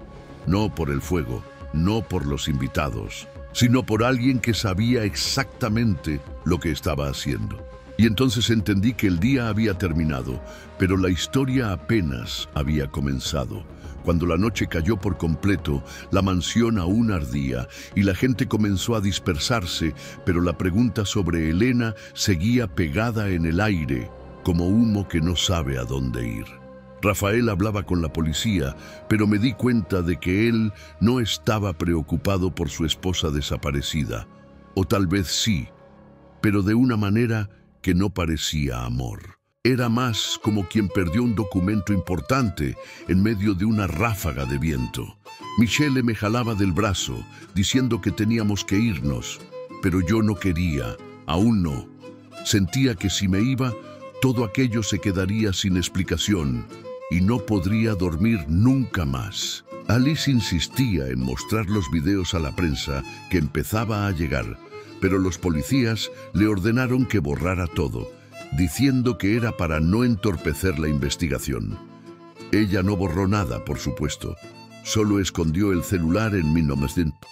no por el fuego, no por los invitados, sino por alguien que sabía exactamente lo que estaba haciendo. Y entonces entendí que el día había terminado, pero la historia apenas había comenzado. Cuando la noche cayó por completo, la mansión aún ardía y la gente comenzó a dispersarse, pero la pregunta sobre Elena seguía pegada en el aire, como humo que no sabe a dónde ir. Rafael hablaba con la policía, pero me di cuenta de que él no estaba preocupado por su esposa desaparecida. O tal vez sí, pero de una manera que no parecía amor. Era más como quien perdió un documento importante en medio de una ráfaga de viento. Michelle me jalaba del brazo, diciendo que teníamos que irnos, pero yo no quería, aún no. Sentía que si me iba, todo aquello se quedaría sin explicación y no podría dormir nunca más. Alice insistía en mostrar los videos a la prensa que empezaba a llegar, pero los policías le ordenaron que borrara todo, diciendo que era para no entorpecer la investigación. Ella no borró nada, por supuesto. Solo escondió el celular en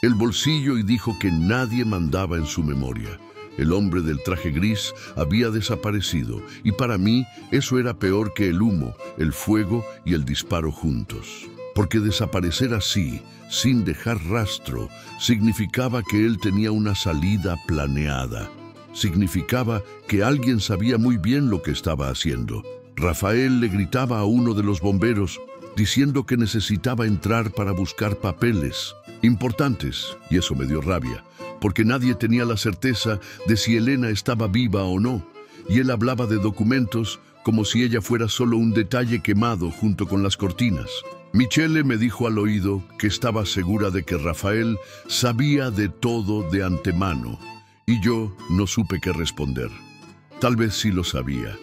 el bolsillo y dijo que nadie mandaba en su memoria. El hombre del traje gris había desaparecido y para mí eso era peor que el humo, el fuego y el disparo juntos. Porque desaparecer así, sin dejar rastro, significaba que él tenía una salida planeada. Significaba que alguien sabía muy bien lo que estaba haciendo. Rafael le gritaba a uno de los bomberos, diciendo que necesitaba entrar para buscar papeles importantes, y eso me dio rabia, porque nadie tenía la certeza de si Elena estaba viva o no, y él hablaba de documentos como si ella fuera solo un detalle quemado junto con las cortinas. Michelle me dijo al oído que estaba segura de que Rafael sabía de todo de antemano, y yo no supe qué responder. Tal vez sí lo sabía.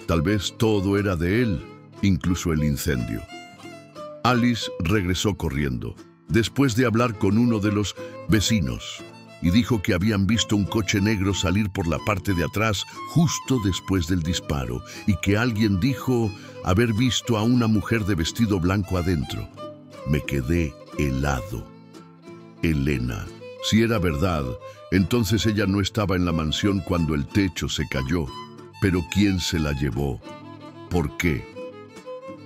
Tal vez todo era de él, incluso el incendio. Alice regresó corriendo, después de hablar con uno de los vecinos, y dijo que habían visto un coche negro salir por la parte de atrás justo después del disparo, y que alguien dijo haber visto a una mujer de vestido blanco adentro. Me quedé helado. Elena. Si era verdad, entonces ella no estaba en la mansión cuando el techo se cayó. Pero ¿quién se la llevó? ¿Por qué?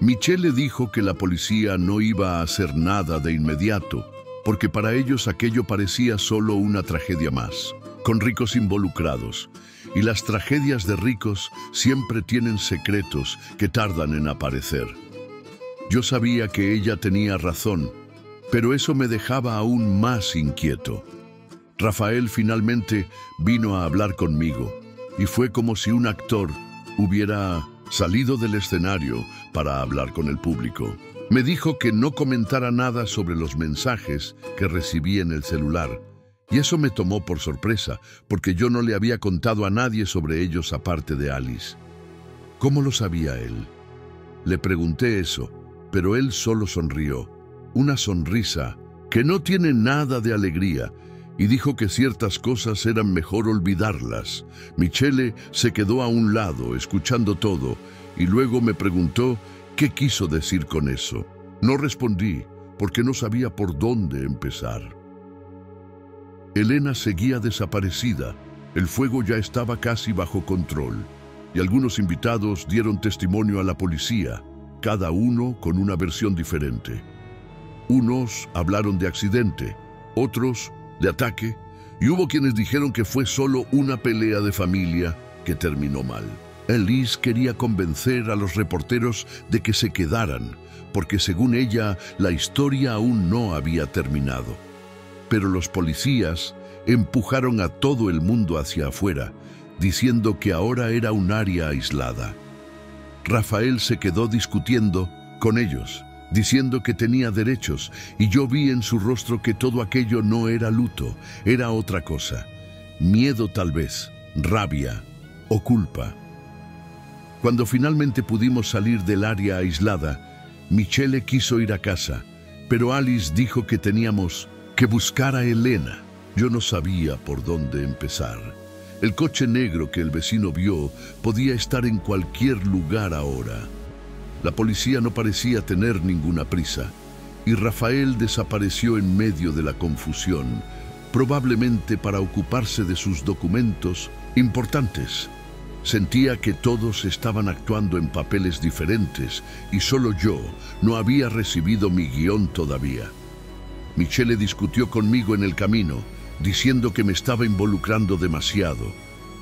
Michelle dijo que la policía no iba a hacer nada de inmediato, porque para ellos aquello parecía solo una tragedia más, con ricos involucrados, y las tragedias de ricos siempre tienen secretos que tardan en aparecer. Yo sabía que ella tenía razón, pero eso me dejaba aún más inquieto. Rafael finalmente vino a hablar conmigo, y fue como si un actor hubiera salido del escenario para hablar con el público. Me dijo que no comentara nada sobre los mensajes que recibí en el celular, y eso me tomó por sorpresa, porque yo no le había contado a nadie sobre ellos aparte de Alice. ¿Cómo lo sabía él? Le pregunté eso, pero él solo sonrió, una sonrisa que no tiene nada de alegría, y dijo que ciertas cosas eran mejor olvidarlas. Michelle se quedó a un lado, escuchando todo, y luego me preguntó qué quiso decir con eso. No respondí, porque no sabía por dónde empezar. Elena seguía desaparecida. El fuego ya estaba casi bajo control, y algunos invitados dieron testimonio a la policía, cada uno con una versión diferente. Unos hablaron de accidente, otros de ataque, y hubo quienes dijeron que fue solo una pelea de familia que terminó mal. Alice quería convencer a los reporteros de que se quedaran, porque según ella, la historia aún no había terminado. Pero los policías empujaron a todo el mundo hacia afuera, diciendo que ahora era un área aislada. Rafael se quedó discutiendo con ellos, diciendo que tenía derechos, y yo vi en su rostro que todo aquello no era luto, era otra cosa. Miedo tal vez, rabia o culpa. Cuando finalmente pudimos salir del área aislada, Michelle quiso ir a casa, pero Alice dijo que teníamos que buscar a Elena. Yo no sabía por dónde empezar. El coche negro que el vecino vio podía estar en cualquier lugar ahora. La policía no parecía tener ninguna prisa, y Rafael desapareció en medio de la confusión, probablemente para ocuparse de sus documentos importantes. Sentía que todos estaban actuando en papeles diferentes y solo yo no había recibido mi guión todavía. Michele discutió conmigo en el camino, diciendo que me estaba involucrando demasiado,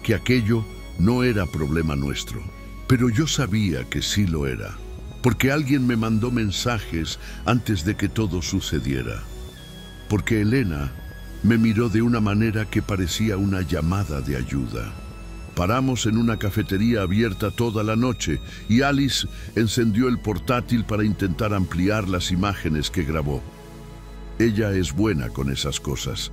que aquello no era problema nuestro. Pero yo sabía que sí lo era, porque alguien me mandó mensajes antes de que todo sucediera. Porque Elena me miró de una manera que parecía una llamada de ayuda. Paramos en una cafetería abierta toda la noche y Alice encendió el portátil para intentar ampliar las imágenes que grabó. Ella es buena con esas cosas.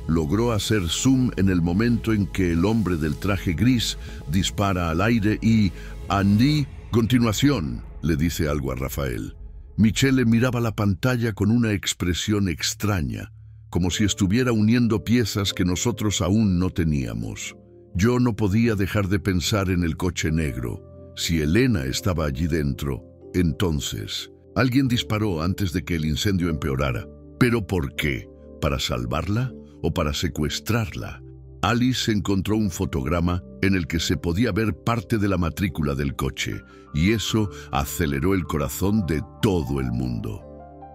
Logró hacer zoom en el momento en que el hombre del traje gris dispara al aire y Andy, continuación, le dice algo a Rafael. Michele miraba la pantalla con una expresión extraña, como si estuviera uniendo piezas que nosotros aún no teníamos. Yo no podía dejar de pensar en el coche negro. Si Elena estaba allí dentro, entonces alguien disparó antes de que el incendio empeorara. ¿Pero por qué? ¿Para salvarla o para secuestrarla? Alice encontró un fotograma en el que se podía ver parte de la matrícula del coche, y eso aceleró el corazón de todo el mundo.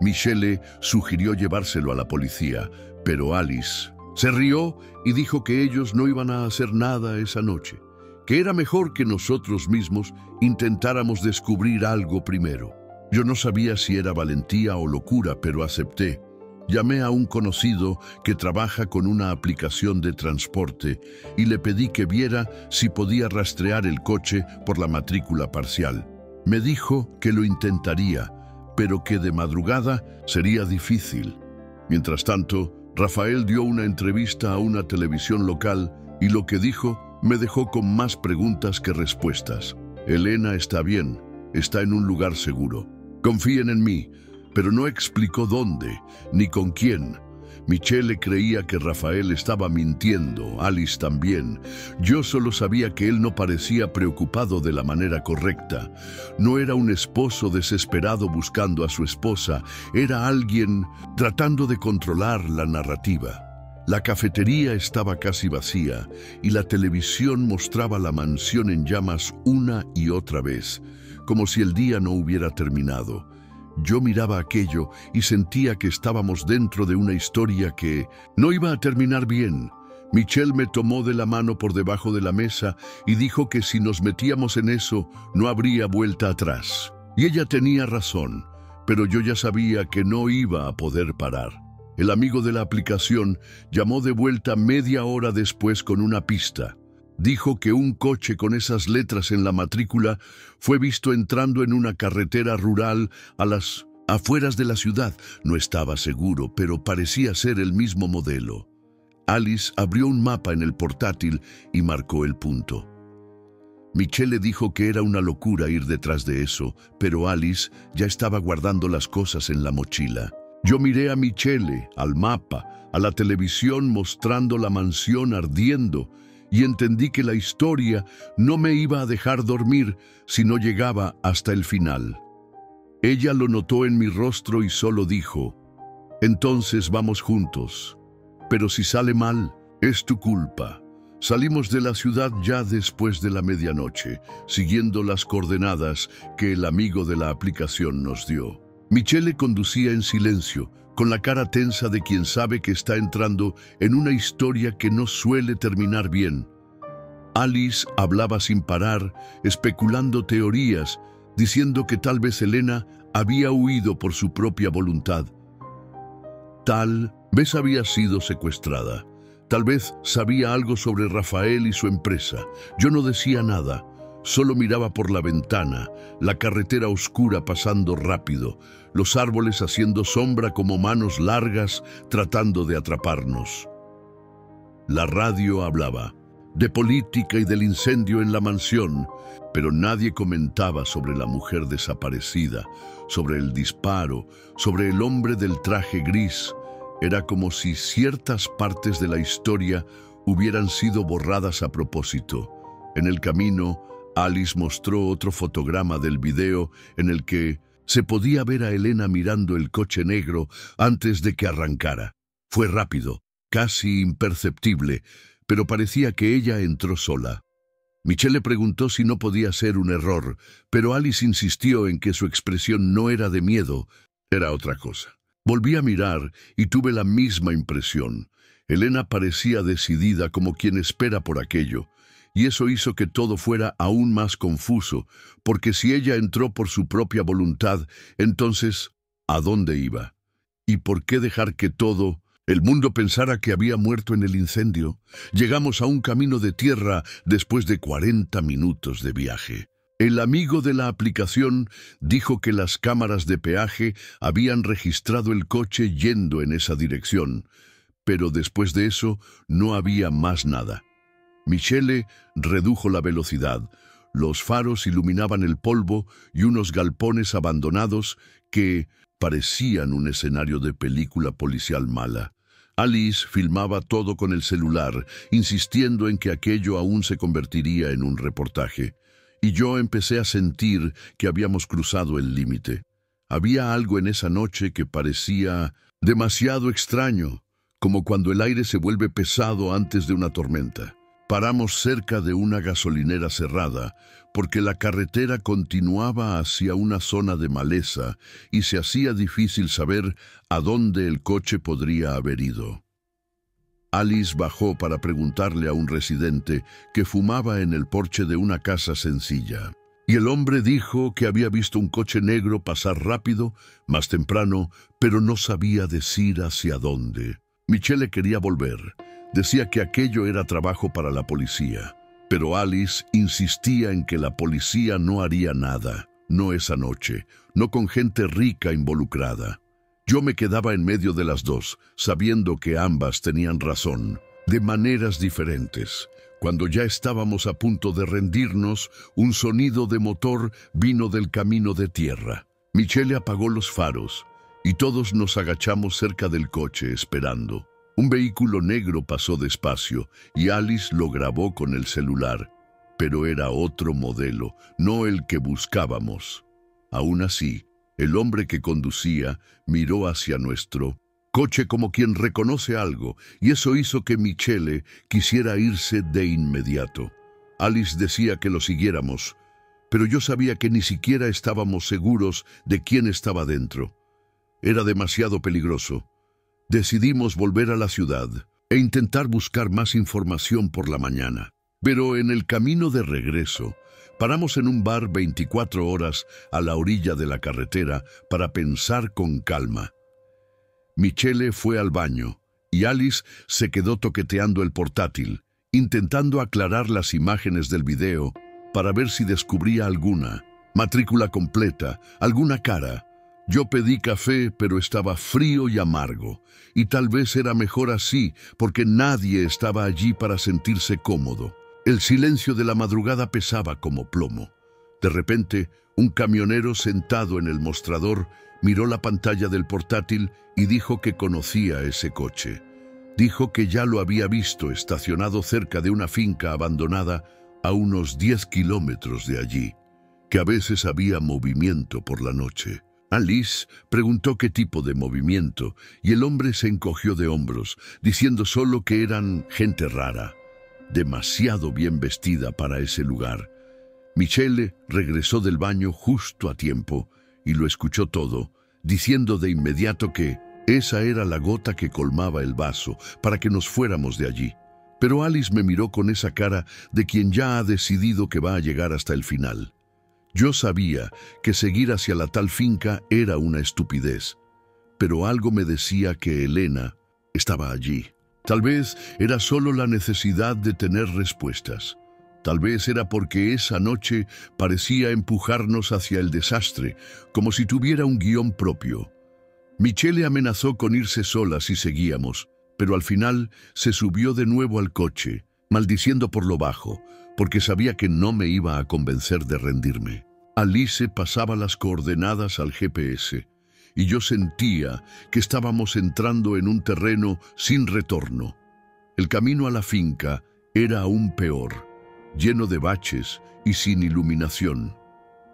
Michele sugirió llevárselo a la policía, pero Alice se rió y dijo que ellos no iban a hacer nada esa noche, que era mejor que nosotros mismos intentáramos descubrir algo primero. Yo no sabía si era valentía o locura, pero acepté. Llamé a un conocido que trabaja con una aplicación de transporte y le pedí que viera si podía rastrear el coche por la matrícula parcial. Me dijo que lo intentaría, pero que de madrugada sería difícil. Mientras tanto, Rafael dio una entrevista a una televisión local y lo que dijo me dejó con más preguntas que respuestas. Elena está bien, está en un lugar seguro. Confíen en mí. Pero no explicó dónde, ni con quién. Michele creía que Rafael estaba mintiendo, Alice también. Yo solo sabía que él no parecía preocupado de la manera correcta. No era un esposo desesperado buscando a su esposa, era alguien tratando de controlar la narrativa. La cafetería estaba casi vacía y la televisión mostraba la mansión en llamas una y otra vez, como si el día no hubiera terminado. Yo miraba aquello y sentía que estábamos dentro de una historia que no iba a terminar bien. Michele me tomó de la mano por debajo de la mesa y dijo que si nos metíamos en eso, no habría vuelta atrás. Y ella tenía razón, pero yo ya sabía que no iba a poder parar. El amigo de la aplicación llamó de vuelta media hora después con una pista. Dijo que un coche con esas letras en la matrícula fue visto entrando en una carretera rural a las afueras de la ciudad. No estaba seguro, pero parecía ser el mismo modelo. Alice abrió un mapa en el portátil y marcó el punto. Michele dijo que era una locura ir detrás de eso, pero Alice ya estaba guardando las cosas en la mochila. Yo miré a Michele, al mapa, a la televisión mostrando la mansión ardiendo, y entendí que la historia no me iba a dejar dormir si no llegaba hasta el final. Ella lo notó en mi rostro y solo dijo, «Entonces vamos juntos, pero si sale mal, es tu culpa». Salimos de la ciudad ya después de la medianoche, siguiendo las coordenadas que el amigo de la aplicación nos dio. Michele conducía en silencio, con la cara tensa de quien sabe que está entrando en una historia que no suele terminar bien. Alice hablaba sin parar, especulando teorías, diciendo que tal vez Elena había huido por su propia voluntad. Tal vez había sido secuestrada. Tal vez sabía algo sobre Rafael y su empresa. Yo no decía nada. Solo miraba por la ventana, la carretera oscura pasando rápido, los árboles haciendo sombra como manos largas tratando de atraparnos. La radio hablaba de política y del incendio en la mansión, pero nadie comentaba sobre la mujer desaparecida, sobre el disparo, sobre el hombre del traje gris. Era como si ciertas partes de la historia hubieran sido borradas a propósito. En el camino, Alice mostró otro fotograma del video en el que se podía ver a Elena mirando el coche negro antes de que arrancara. Fue rápido. casi imperceptible, pero parecía que ella entró sola. Michelle le preguntó si no podía ser un error, pero Alice insistió en que su expresión no era de miedo, era otra cosa. Volví a mirar y tuve la misma impresión. Elena parecía decidida como quien espera por aquello, y eso hizo que todo fuera aún más confuso, porque si ella entró por su propia voluntad, entonces, ¿a dónde iba? ¿Y por qué dejar que todo el mundo pensara que había muerto en el incendio? Llegamos a un camino de tierra después de 40 minutos de viaje. El amigo de la aplicación dijo que las cámaras de peaje habían registrado el coche yendo en esa dirección, pero después de eso no había más nada. Michelle redujo la velocidad. Los faros iluminaban el polvo y unos galpones abandonados que parecían un escenario de película policial mala. Alice filmaba todo con el celular, insistiendo en que aquello aún se convertiría en un reportaje. Y yo empecé a sentir que habíamos cruzado el límite. Había algo en esa noche que parecía demasiado extraño, como cuando el aire se vuelve pesado antes de una tormenta. Paramos cerca de una gasolinera cerrada, porque la carretera continuaba hacia una zona de maleza y se hacía difícil saber a dónde el coche podría haber ido. Alice bajó para preguntarle a un residente que fumaba en el porche de una casa sencilla. Y el hombre dijo que había visto un coche negro pasar rápido, más temprano, pero no sabía decir hacia dónde. Michelle quería volver. Decía que aquello era trabajo para la policía. Pero Alice insistía en que la policía no haría nada, no esa noche, no con gente rica involucrada. Yo me quedaba en medio de las dos, sabiendo que ambas tenían razón, de maneras diferentes. Cuando ya estábamos a punto de rendirnos, un sonido de motor vino del camino de tierra. Michelle apagó los faros y todos nos agachamos cerca del coche esperando. Un vehículo negro pasó despacio y Alice lo grabó con el celular, pero era otro modelo, no el que buscábamos. Aún así, el hombre que conducía miró hacia nuestro coche como quien reconoce algo, y eso hizo que Michelle quisiera irse de inmediato. Alice decía que lo siguiéramos, pero yo sabía que ni siquiera estábamos seguros de quién estaba dentro. Era demasiado peligroso. Decidimos volver a la ciudad e intentar buscar más información por la mañana. Pero en el camino de regreso, paramos en un bar 24 horas a la orilla de la carretera para pensar con calma. Michelle fue al baño y Alice se quedó toqueteando el portátil, intentando aclarar las imágenes del video para ver si descubría alguna, matrícula completa, alguna cara. Yo pedí café, pero estaba frío y amargo, y tal vez era mejor así, porque nadie estaba allí para sentirse cómodo. El silencio de la madrugada pesaba como plomo. De repente, un camionero sentado en el mostrador miró la pantalla del portátil y dijo que conocía ese coche. Dijo que ya lo había visto estacionado cerca de una finca abandonada a unos 10 kilómetros de allí, que a veces había movimiento por la noche. Alice preguntó qué tipo de movimiento, y el hombre se encogió de hombros, diciendo solo que eran gente rara, demasiado bien vestida para ese lugar. Michelle regresó del baño justo a tiempo y lo escuchó todo, diciendo de inmediato que esa era la gota que colmaba el vaso para que nos fuéramos de allí. Pero Alice me miró con esa cara de quien ya ha decidido que va a llegar hasta el final. Yo sabía que seguir hacia la tal finca era una estupidez, pero algo me decía que Elena estaba allí. Tal vez era solo la necesidad de tener respuestas. Tal vez era porque esa noche parecía empujarnos hacia el desastre, como si tuviera un guión propio. Michelle amenazó con irse sola si seguíamos, pero al final se subió de nuevo al coche, maldiciendo por lo bajo, porque sabía que no me iba a convencer de rendirme. Alice pasaba las coordenadas al GPS, y yo sentía que estábamos entrando en un terreno sin retorno. El camino a la finca era aún peor, lleno de baches y sin iluminación.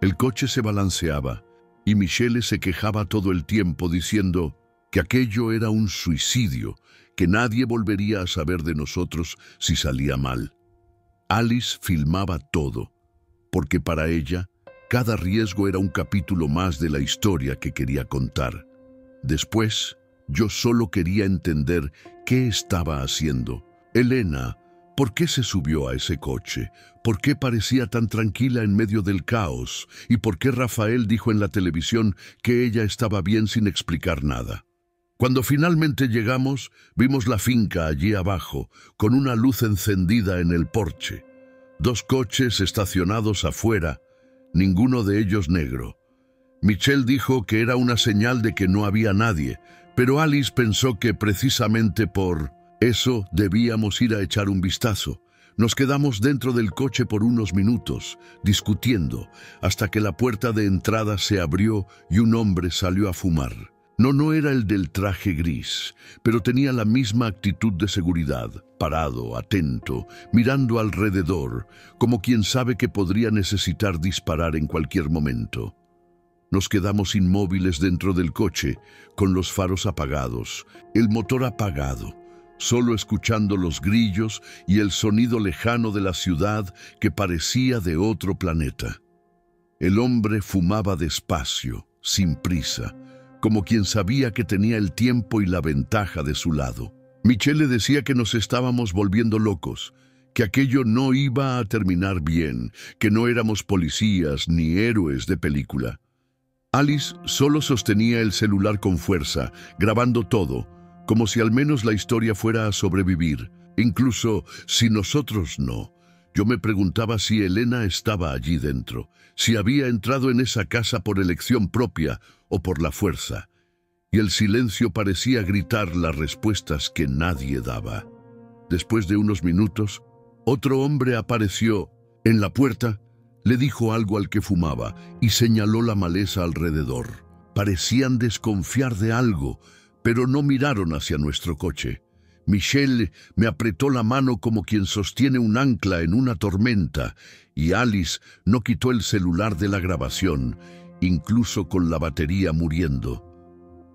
El coche se balanceaba, y Michelle se quejaba todo el tiempo diciendo: que aquello era un suicidio, que nadie volvería a saber de nosotros si salía mal. Alice filmaba todo, porque para ella, cada riesgo era un capítulo más de la historia que quería contar. Después, yo solo quería entender qué estaba haciendo. Elena, ¿por qué se subió a ese coche? ¿Por qué parecía tan tranquila en medio del caos? ¿Y por qué Rafael dijo en la televisión que ella estaba bien sin explicar nada? Cuando finalmente llegamos, vimos la finca allí abajo, con una luz encendida en el porche. 2 coches estacionados afuera, ninguno de ellos negro. Michelle dijo que era una señal de que no había nadie, pero Alice pensó que precisamente por eso debíamos ir a echar un vistazo. Nos quedamos dentro del coche por unos minutos, discutiendo, hasta que la puerta de entrada se abrió y un hombre salió a fumar. No era el del traje gris, pero tenía la misma actitud de seguridad, parado, atento, mirando alrededor, como quien sabe que podría necesitar disparar en cualquier momento. Nos quedamos inmóviles dentro del coche, con los faros apagados, el motor apagado, solo escuchando los grillos y el sonido lejano de la ciudad que parecía de otro planeta. El hombre fumaba despacio, sin prisa, como quien sabía que tenía el tiempo y la ventaja de su lado. Michelle decía que nos estábamos volviendo locos, que aquello no iba a terminar bien, que no éramos policías ni héroes de película. Alice solo sostenía el celular con fuerza, grabando todo, como si al menos la historia fuera a sobrevivir, incluso si nosotros no. Yo me preguntaba si Elena estaba allí dentro, si había entrado en esa casa por elección propia o por la fuerza, y el silencio parecía gritar las respuestas que nadie daba. Después de unos minutos, otro hombre apareció en la puerta, le dijo algo al que fumaba y señaló la maleza alrededor. Parecían desconfiar de algo, pero no miraron hacia nuestro coche. Michelle me apretó la mano como quien sostiene un ancla en una tormenta, y Alice no quitó el celular de la grabación, incluso con la batería muriendo.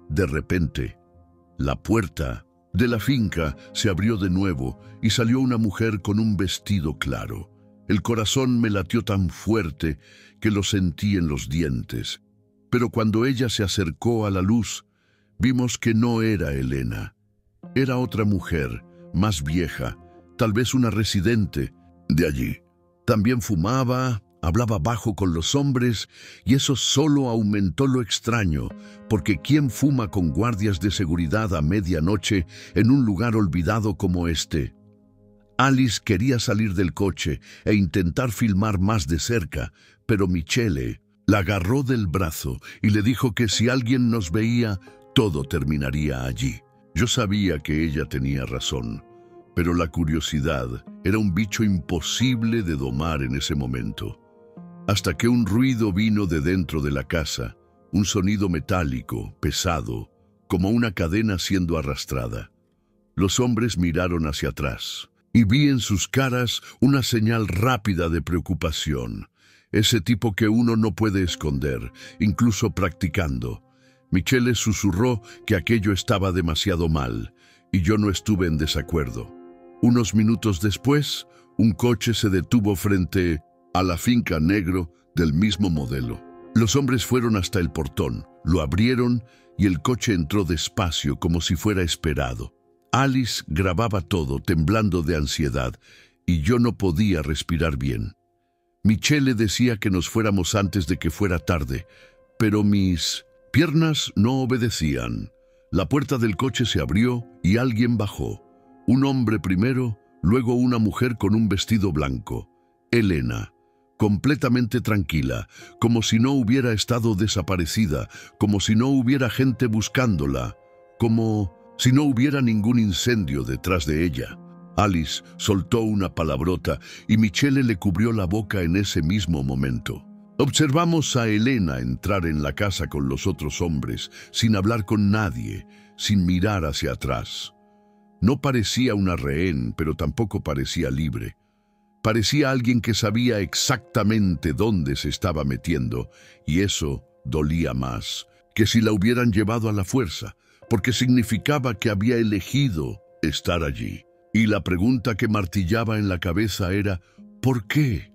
De repente, la puerta de la finca se abrió de nuevo y salió una mujer con un vestido claro. El corazón me latió tan fuerte que lo sentí en los dientes. Pero cuando ella se acercó a la luz, vimos que no era Elena. Era otra mujer, más vieja, tal vez una residente de allí. También fumaba, hablaba bajo con los hombres, y eso solo aumentó lo extraño, porque ¿quién fuma con guardias de seguridad a medianoche en un lugar olvidado como este? Alice quería salir del coche e intentar filmar más de cerca, pero Michelle la agarró del brazo y le dijo que si alguien nos veía, todo terminaría allí. Yo sabía que ella tenía razón, pero la curiosidad era un bicho imposible de domar en ese momento. Hasta que un ruido vino de dentro de la casa, un sonido metálico, pesado, como una cadena siendo arrastrada. Los hombres miraron hacia atrás, y vi en sus caras una señal rápida de preocupación, ese tipo que uno no puede esconder, incluso practicando. Michelle susurró que aquello estaba demasiado mal, y yo no estuve en desacuerdo. Unos minutos después, un coche se detuvo frente a la finca negro del mismo modelo. Los hombres fueron hasta el portón, lo abrieron y el coche entró despacio como si fuera esperado. Alice grababa todo, temblando de ansiedad, y yo no podía respirar bien. Michelle decía que nos fuéramos antes de que fuera tarde, pero mis piernas no obedecían. La puerta del coche se abrió y alguien bajó. Un hombre primero, luego una mujer con un vestido blanco. Elena, completamente tranquila, como si no hubiera estado desaparecida, como si no hubiera gente buscándola, como si no hubiera ningún incendio detrás de ella. Alice soltó una palabrota y Michelle le cubrió la boca en ese mismo momento. Observamos a Elena entrar en la casa con los otros hombres, sin hablar con nadie, sin mirar hacia atrás. No parecía una rehén, pero tampoco parecía libre. Parecía alguien que sabía exactamente dónde se estaba metiendo, y eso dolía más que si la hubieran llevado a la fuerza, porque significaba que había elegido estar allí. Y la pregunta que martillaba en la cabeza era, ¿por qué?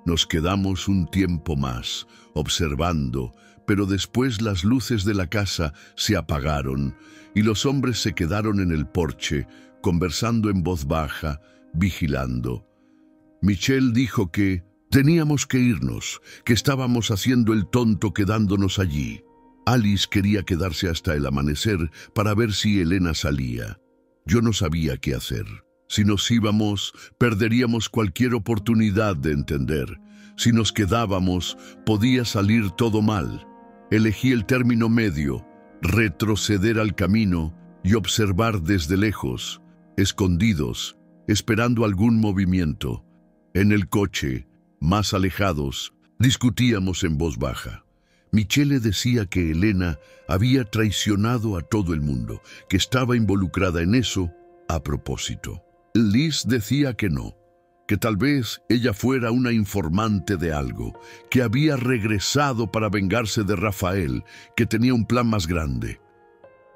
Nos quedamos un tiempo más, observando, pero después las luces de la casa se apagaron y los hombres se quedaron en el porche, conversando en voz baja, vigilando. Michelle dijo que teníamos que irnos, que estábamos haciendo el tonto quedándonos allí. Alice quería quedarse hasta el amanecer para ver si Elena salía. Yo no sabía qué hacer. Si nos íbamos, perderíamos cualquier oportunidad de entender. Si nos quedábamos, podía salir todo mal. Elegí el término medio, retroceder al camino y observar desde lejos, escondidos, esperando algún movimiento. En el coche, más alejados, discutíamos en voz baja. Michelle decía que Elena había traicionado a todo el mundo, que estaba involucrada en eso a propósito. Liz decía que no, que tal vez ella fuera una informante de algo, que había regresado para vengarse de Rafael, que tenía un plan más grande.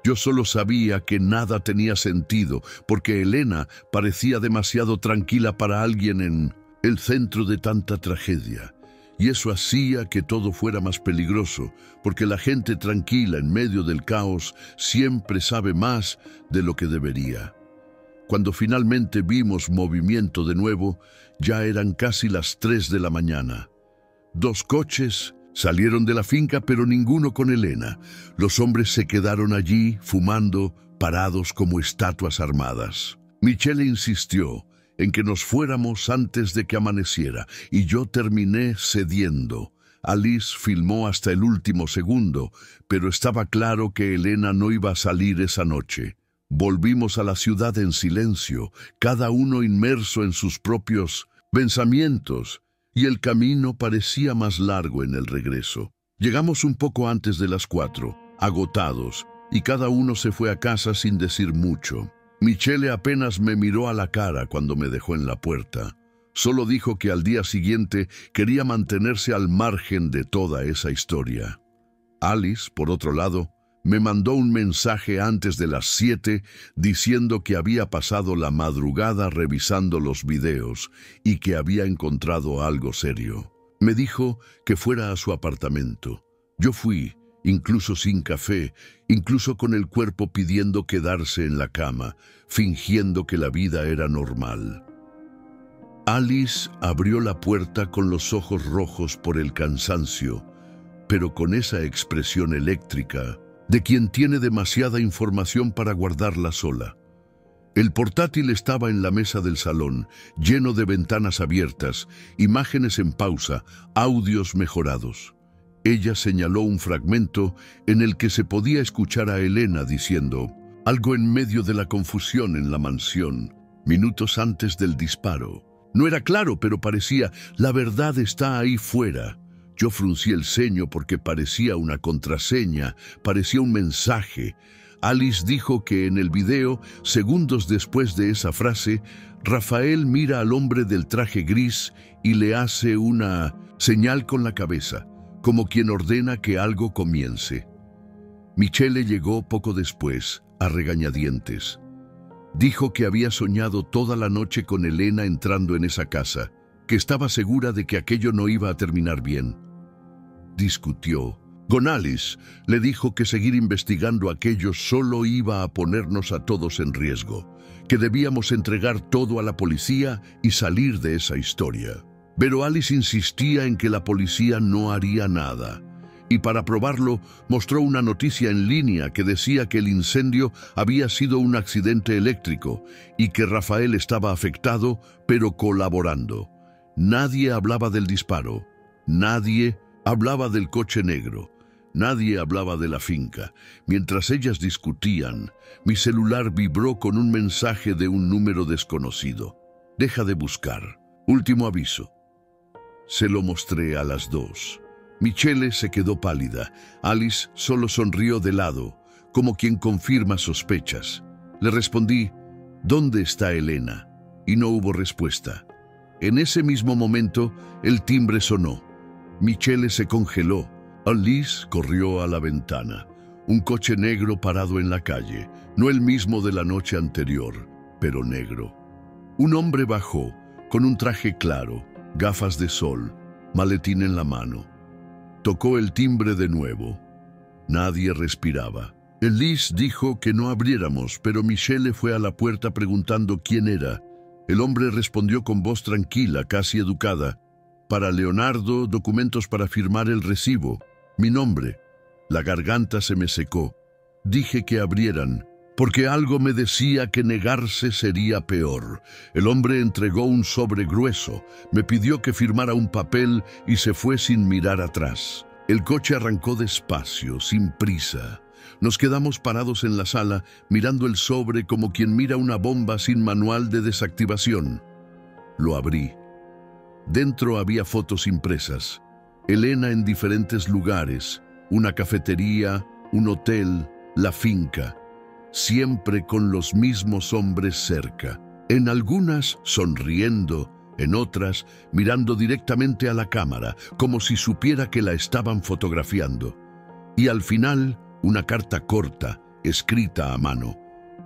Yo solo sabía que nada tenía sentido, porque Elena parecía demasiado tranquila para alguien en el centro de tanta tragedia. Y eso hacía que todo fuera más peligroso, porque la gente tranquila en medio del caos siempre sabe más de lo que debería. Cuando finalmente vimos movimiento de nuevo, ya eran casi las 3 de la mañana. 2 coches salieron de la finca, pero ninguno con Elena. Los hombres se quedaron allí, fumando, parados como estatuas armadas. Michelle insistió en que nos fuéramos antes de que amaneciera, y yo terminé cediendo. Alice filmó hasta el último segundo, pero estaba claro que Elena no iba a salir esa noche. Volvimos a la ciudad en silencio, cada uno inmerso en sus propios pensamientos, y el camino parecía más largo en el regreso. Llegamos un poco antes de las 4, agotados, y cada uno se fue a casa sin decir mucho. Michelle apenas me miró a la cara cuando me dejó en la puerta. Solo dijo que al día siguiente quería mantenerse al margen de toda esa historia. Alice, por otro lado, me mandó un mensaje antes de las 7 diciendo que había pasado la madrugada revisando los videos y que había encontrado algo serio. Me dijo que fuera a su apartamento. Yo fui, incluso sin café, incluso con el cuerpo pidiendo quedarse en la cama, fingiendo que la vida era normal. Alice abrió la puerta con los ojos rojos por el cansancio, pero con esa expresión eléctrica de quien tiene demasiada información para guardarla sola. El portátil estaba en la mesa del salón, lleno de ventanas abiertas, imágenes en pausa, audios mejorados. Ella señaló un fragmento en el que se podía escuchar a Elena diciendo algo en medio de la confusión en la mansión, minutos antes del disparo. No era claro, pero parecía, la verdad está ahí fuera. Yo fruncí el ceño porque parecía una contraseña, parecía un mensaje. Alice dijo que en el video, segundos después de esa frase, Rafael mira al hombre del traje gris y le hace una señal con la cabeza, como quien ordena que algo comience. Michelle llegó poco después, a regañadientes. Dijo que había soñado toda la noche con Elena entrando en esa casa, que estaba segura de que aquello no iba a terminar bien. Discutió. Con Alice le dijo que seguir investigando aquello solo iba a ponernos a todos en riesgo, que debíamos entregar todo a la policía y salir de esa historia. Pero Alice insistía en que la policía no haría nada, y para probarlo mostró una noticia en línea que decía que el incendio había sido un accidente eléctrico y que Rafael estaba afectado, pero colaborando. Nadie hablaba del disparo, nadie hablaba del coche negro, nadie hablaba de la finca. Mientras ellas discutían, mi celular vibró con un mensaje de un número desconocido. Deja de buscar. Último aviso. Se lo mostré a las 2. Michelle se quedó pálida. Alice solo sonrió de lado, como quien confirma sospechas. Le respondí, ¿dónde está Elena? Y no hubo respuesta. En ese mismo momento, el timbre sonó. Michelle se congeló. Alice corrió a la ventana. Un coche negro parado en la calle, no el mismo de la noche anterior, pero negro. Un hombre bajó, con un traje claro, gafas de sol, maletín en la mano. Tocó el timbre de nuevo. Nadie respiraba. Elise dijo que no abriéramos, pero Michelle fue a la puerta preguntando quién era. El hombre respondió con voz tranquila, casi educada. Para Leonardo, documentos para firmar el recibo. Mi nombre. La garganta se me secó. Dije que abrieran, porque algo me decía que negarse sería peor. El hombre entregó un sobre grueso, me pidió que firmara un papel y se fue sin mirar atrás. El coche arrancó despacio, sin prisa. Nos quedamos parados en la sala, mirando el sobre como quien mira una bomba sin manual de desactivación. Lo abrí. Dentro había fotos impresas. Elena en diferentes lugares, una cafetería, un hotel, la finca. Siempre con los mismos hombres cerca. En algunas sonriendo, en otras mirando directamente a la cámara, como si supiera que la estaban fotografiando. Y al final, una carta corta, escrita a mano.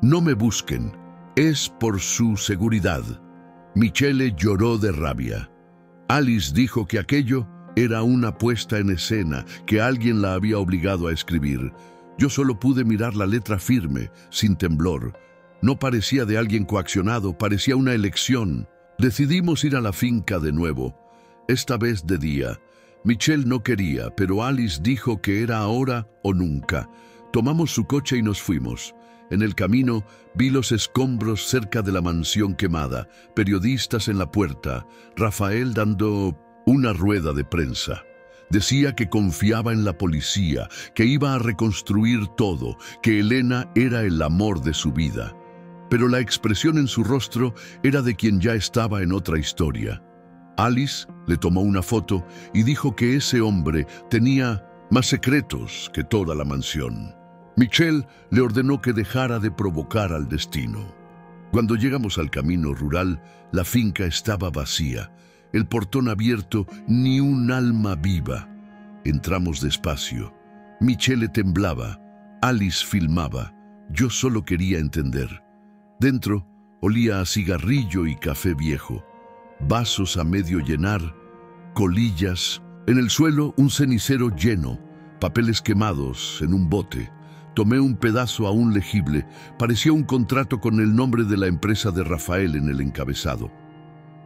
No me busquen, es por su seguridad. Michelle lloró de rabia. Alice dijo que aquello era una puesta en escena, que alguien la había obligado a escribir. Yo solo pude mirar la letra firme, sin temblor. No parecía de alguien coaccionado, parecía una elección. Decidimos ir a la finca de nuevo, esta vez de día. Michelle no quería, pero Alice dijo que era ahora o nunca. Tomamos su coche y nos fuimos. En el camino vi los escombros cerca de la mansión quemada, periodistas en la puerta, Rafael dando una rueda de prensa. Decía que confiaba en la policía, que iba a reconstruir todo, que Elena era el amor de su vida. Pero la expresión en su rostro era de quien ya estaba en otra historia. Alice le tomó una foto y dijo que ese hombre tenía más secretos que toda la mansión. Michelle le ordenó que dejara de provocar al destino. Cuando llegamos al camino rural, la finca estaba vacía. El portón abierto, ni un alma viva. Entramos despacio. Michelle temblaba. Alice filmaba. Yo solo quería entender. Dentro olía a cigarrillo y café viejo. Vasos a medio llenar, colillas. En el suelo un cenicero lleno, papeles quemados en un bote. Tomé un pedazo aún legible. Parecía un contrato con el nombre de la empresa de Rafael en el encabezado.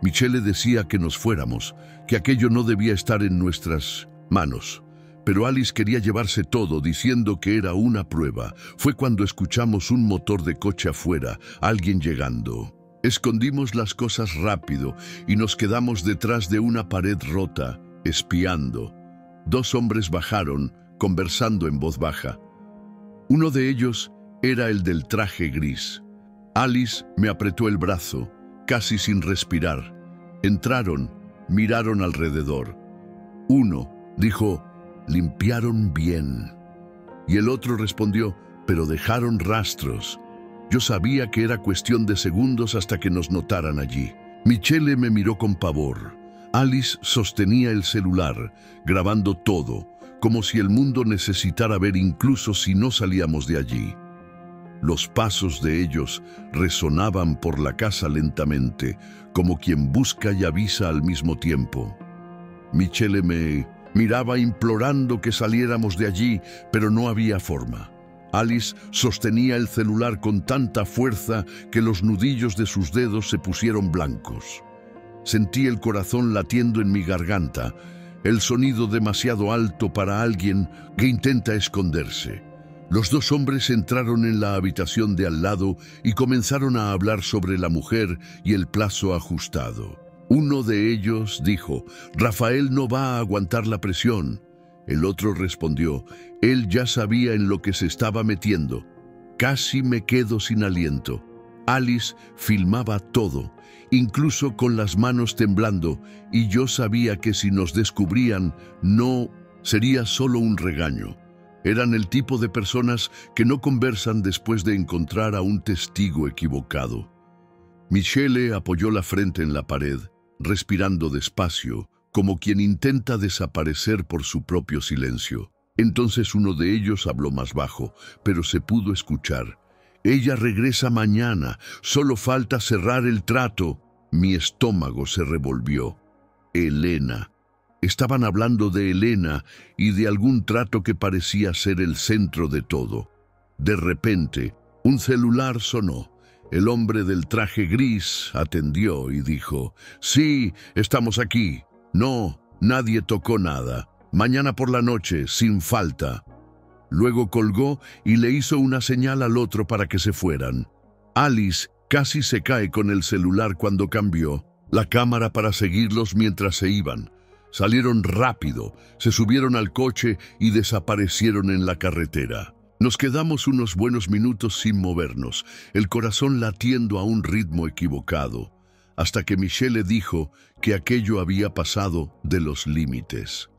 Michelle decía que nos fuéramos, que aquello no debía estar en nuestras manos. Pero Alice quería llevarse todo, diciendo que era una prueba. Fue cuando escuchamos un motor de coche afuera, alguien llegando. Escondimos las cosas rápido y nos quedamos detrás de una pared rota, espiando. 2 hombres bajaron, conversando en voz baja. Uno de ellos era el del traje gris. Alice me apretó el brazo, casi sin respirar. Entraron, miraron alrededor. Uno dijo, limpiaron bien. Y el otro respondió, pero dejaron rastros. Yo sabía que era cuestión de segundos hasta que nos notaran allí. Michelle me miró con pavor. Alice sostenía el celular, grabando todo, como si el mundo necesitara ver incluso si no salíamos de allí. Los pasos de ellos resonaban por la casa lentamente, como quien busca y avisa al mismo tiempo. Michelle me miraba implorando que saliéramos de allí, pero no había forma. Alice sostenía el celular con tanta fuerza que los nudillos de sus dedos se pusieron blancos. Sentí el corazón latiendo en mi garganta, el sonido demasiado alto para alguien que intenta esconderse. Los 2 hombres entraron en la habitación de al lado y comenzaron a hablar sobre la mujer y el plazo ajustado. Uno de ellos dijo, Rafael no va a aguantar la presión. El otro respondió, él ya sabía en lo que se estaba metiendo. Casi me quedo sin aliento. Alice filmaba todo, incluso con las manos temblando, y yo sabía que si nos descubrían, no sería solo un regaño. Eran el tipo de personas que no conversan después de encontrar a un testigo equivocado. Michelle apoyó la frente en la pared, respirando despacio, como quien intenta desaparecer por su propio silencio. Entonces uno de ellos habló más bajo, pero se pudo escuchar. Ella regresa mañana, solo falta cerrar el trato. Mi estómago se revolvió. Elena. Estaban hablando de Elena y de algún trato que parecía ser el centro de todo. De repente, un celular sonó. El hombre del traje gris atendió y dijo: «Sí, estamos aquí. No, nadie tocó nada. Mañana por la noche, sin falta». Luego colgó y le hizo una señal al otro para que se fueran. Alice casi se cae con el celular cuando cambió la cámara para seguirlos mientras se iban. Salieron rápido, se subieron al coche y desaparecieron en la carretera. Nos quedamos unos buenos minutos sin movernos, el corazón latiendo a un ritmo equivocado, hasta que Michelle dijo que aquello había pasado de los límites.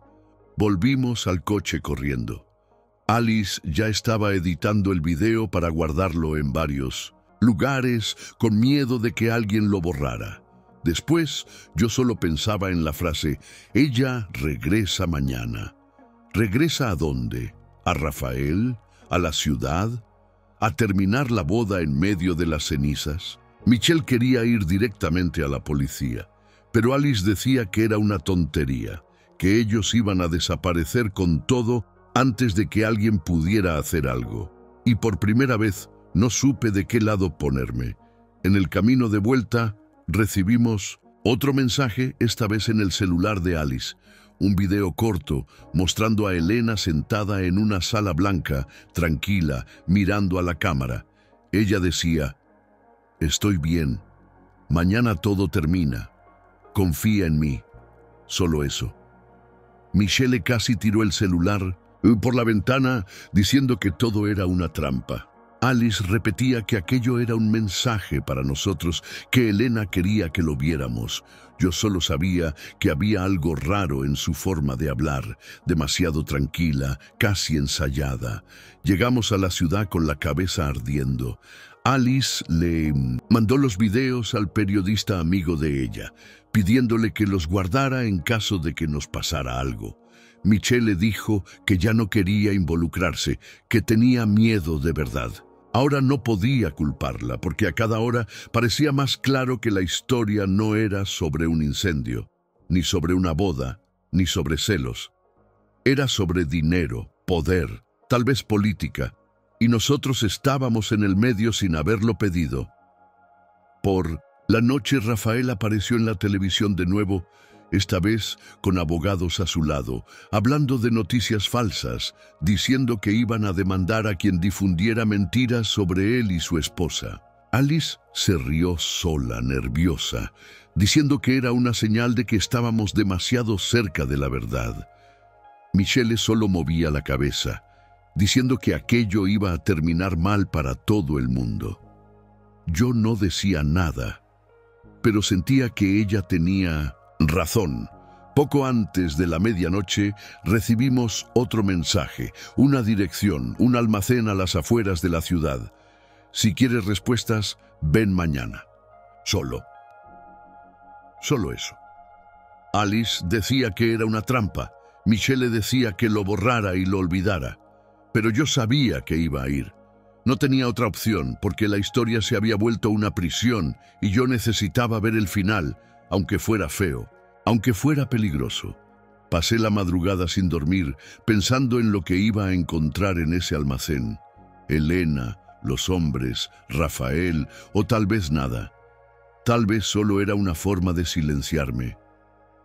Volvimos al coche corriendo. Alice ya estaba editando el video para guardarlo en varios lugares con miedo de que alguien lo borrara. Después, yo solo pensaba en la frase: ella regresa mañana. ¿Regresa a dónde? ¿A Rafael? ¿A la ciudad? ¿A terminar la boda en medio de las cenizas? Michelle quería ir directamente a la policía, pero Alice decía que era una tontería, que ellos iban a desaparecer con todo antes de que alguien pudiera hacer algo. Y por primera vez no supe de qué lado ponerme. En el camino de vuelta, recibimos otro mensaje, esta vez en el celular de Alice. Un video corto mostrando a Elena sentada en una sala blanca, tranquila, mirando a la cámara. Ella decía: «Estoy bien. Mañana todo termina. Confía en mí». Solo eso. Michelle casi tiró el celular por la ventana diciendo que todo era una trampa. Alice repetía que aquello era un mensaje para nosotros, que Elena quería que lo viéramos. Yo solo sabía que había algo raro en su forma de hablar, demasiado tranquila, casi ensayada. Llegamos a la ciudad con la cabeza ardiendo. Alice le mandó los videos al periodista amigo de ella, pidiéndole que los guardara en caso de que nos pasara algo. Michelle le dijo que ya no quería involucrarse, que tenía miedo de verdad. Ahora no podía culparla, porque a cada hora parecía más claro que la historia no era sobre un incendio, ni sobre una boda, ni sobre celos. Era sobre dinero, poder, tal vez política, y nosotros estábamos en el medio sin haberlo pedido. Por la noche Rafael apareció en la televisión de nuevo, esta vez con abogados a su lado, hablando de noticias falsas, diciendo que iban a demandar a quien difundiera mentiras sobre él y su esposa. Alice se rió sola, nerviosa, diciendo que era una señal de que estábamos demasiado cerca de la verdad. Michelle solo movía la cabeza, diciendo que aquello iba a terminar mal para todo el mundo. Yo no decía nada, pero sentía que ella tenía razón. Poco antes de la medianoche recibimos otro mensaje, una dirección, un almacén a las afueras de la ciudad. Si quieres respuestas, ven mañana. Solo eso. Alice decía que era una trampa. Michelle decía que lo borrara y lo olvidara. Pero yo sabía que iba a ir. No tenía otra opción, porque la historia se había vuelto una prisión y yo necesitaba ver el final, aunque fuera feo, aunque fuera peligroso. Pasé la madrugada sin dormir, pensando en lo que iba a encontrar en ese almacén. Elena, los hombres, Rafael, o tal vez nada. Tal vez solo era una forma de silenciarme.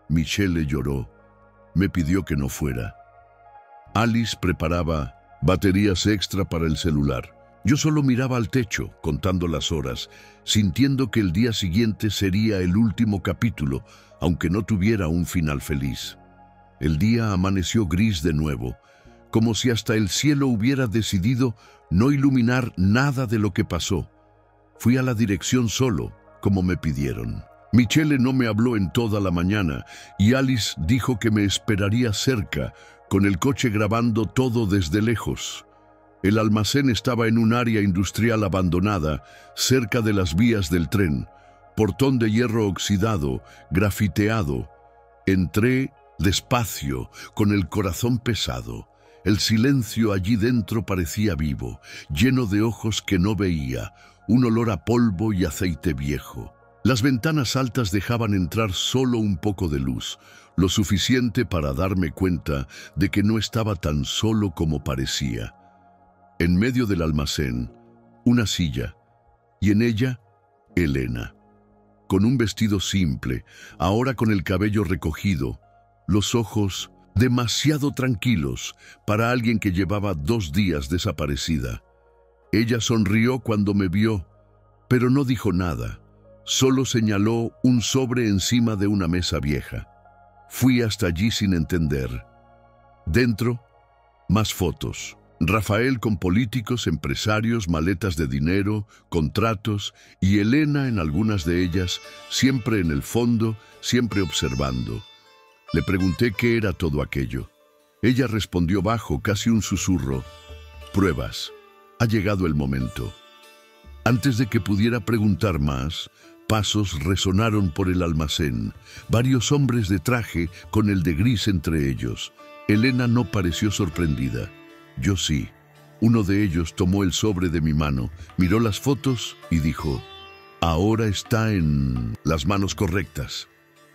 Michelle lloró. Me pidió que no fuera. Alice preparaba baterías extra para el celular. Yo solo miraba al techo, contando las horas, sintiendo que el día siguiente sería el último capítulo, aunque no tuviera un final feliz. El día amaneció gris de nuevo, como si hasta el cielo hubiera decidido no iluminar nada de lo que pasó. Fui a la dirección solo, como me pidieron. Michelle no me habló en toda la mañana y Alice dijo que me esperaría cerca, con el coche grabando todo desde lejos. El almacén estaba en un área industrial abandonada, cerca de las vías del tren, portón de hierro oxidado, grafiteado. Entré despacio, con el corazón pesado. El silencio allí dentro parecía vivo, lleno de ojos que no veía, un olor a polvo y aceite viejo. Las ventanas altas dejaban entrar solo un poco de luz, lo suficiente para darme cuenta de que no estaba tan solo como parecía. En medio del almacén, una silla, y en ella, Elena, con un vestido simple, ahora con el cabello recogido, los ojos demasiado tranquilos para alguien que llevaba 2 días desaparecida. Ella sonrió cuando me vio, pero no dijo nada. Solo señaló un sobre encima de una mesa vieja. Fui hasta allí sin entender. Dentro, más fotos. Rafael con políticos, empresarios, maletas de dinero, contratos, y Elena en algunas de ellas, siempre en el fondo, siempre observando. Le pregunté qué era todo aquello. Ella respondió bajo, casi un susurro: pruebas. Ha llegado el momento. Antes de que pudiera preguntar más, pasos resonaron por el almacén, varios hombres de traje con el de gris entre ellos. Elena no pareció sorprendida. Yo sí. Uno de ellos tomó el sobre de mi mano, miró las fotos y dijo: ahora está en las manos correctas.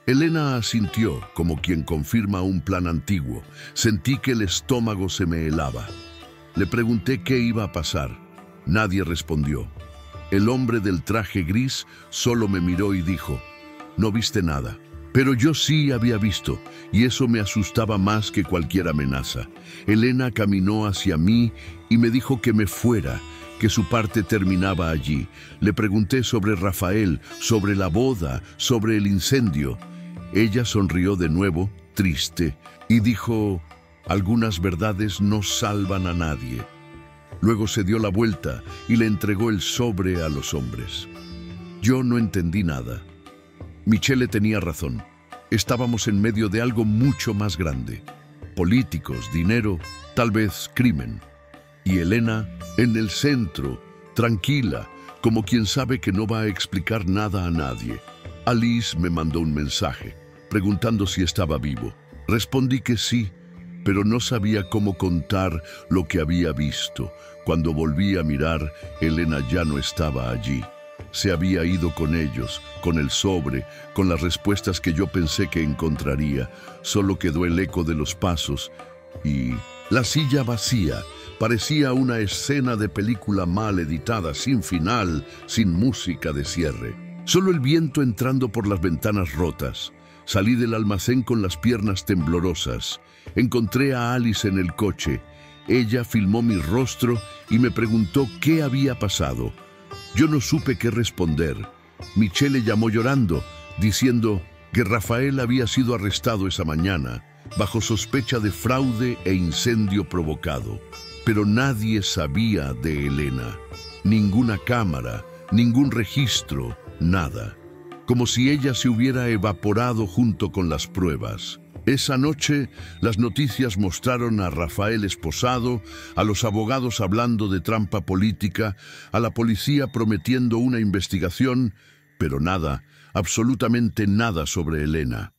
Elena asintió, como quien confirma un plan antiguo. Sentí que el estómago se me helaba. Le pregunté qué iba a pasar. Nadie respondió. El hombre del traje gris solo me miró y dijo: no viste nada. Pero yo sí había visto, y eso me asustaba más que cualquier amenaza. Elena caminó hacia mí y me dijo que me fuera, que su parte terminaba allí. Le pregunté sobre Rafael, sobre la boda, sobre el incendio. Ella sonrió de nuevo, triste, y dijo: algunas verdades no salvan a nadie. Luego se dio la vuelta y le entregó el sobre a los hombres. Yo no entendí nada. Michele tenía razón. Estábamos en medio de algo mucho más grande. Políticos, dinero, tal vez crimen. Y Elena en el centro, tranquila, como quien sabe que no va a explicar nada a nadie. Alice me mandó un mensaje, preguntando si estaba vivo. Respondí que sí, pero no sabía cómo contar lo que había visto. Cuando volví a mirar, Elena ya no estaba allí. Se había ido con ellos, con el sobre, con las respuestas que yo pensé que encontraría. Solo quedó el eco de los pasos y la silla vacía. Parecía una escena de película mal editada, sin final, sin música de cierre. Solo el viento entrando por las ventanas rotas. Salí del almacén con las piernas temblorosas. Encontré a Alice en el coche. Ella filmó mi rostro y me preguntó qué había pasado. Yo no supe qué responder. Michele llamó llorando, diciendo que Rafael había sido arrestado esa mañana, bajo sospecha de fraude e incendio provocado. Pero nadie sabía de Elena. Ninguna cámara, ningún registro, nada. Como si ella se hubiera evaporado junto con las pruebas. Esa noche, las noticias mostraron a Rafael esposado, a los abogados hablando de trampa política, a la policía prometiendo una investigación, pero nada, absolutamente nada sobre Elena.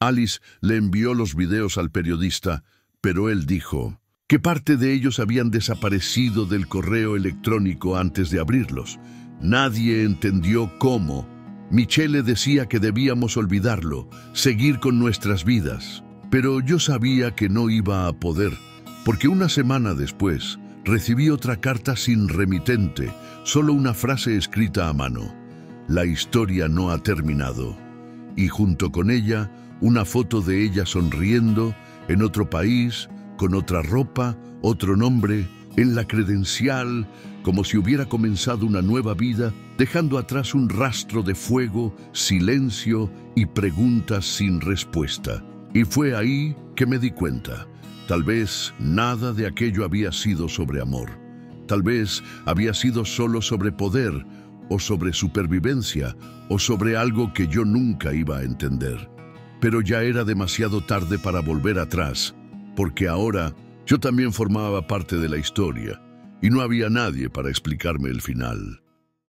Alice le envió los videos al periodista, pero él dijo que parte de ellos habían desaparecido del correo electrónico antes de abrirlos. Nadie entendió cómo. Michele decía que debíamos olvidarlo, seguir con nuestras vidas. Pero yo sabía que no iba a poder, porque una semana después recibí otra carta sin remitente, solo una frase escrita a mano. La historia no ha terminado. Y junto con ella, una foto de ella sonriendo, en otro país, con otra ropa, otro nombre, en la credencial, como si hubiera comenzado una nueva vida, dejando atrás un rastro de fuego, silencio y preguntas sin respuesta. Y fue ahí que me di cuenta. Tal vez nada de aquello había sido sobre amor. Tal vez había sido solo sobre poder, o sobre supervivencia, o sobre algo que yo nunca iba a entender. Pero ya era demasiado tarde para volver atrás, porque ahora yo también formaba parte de la historia, y no había nadie para explicarme el final.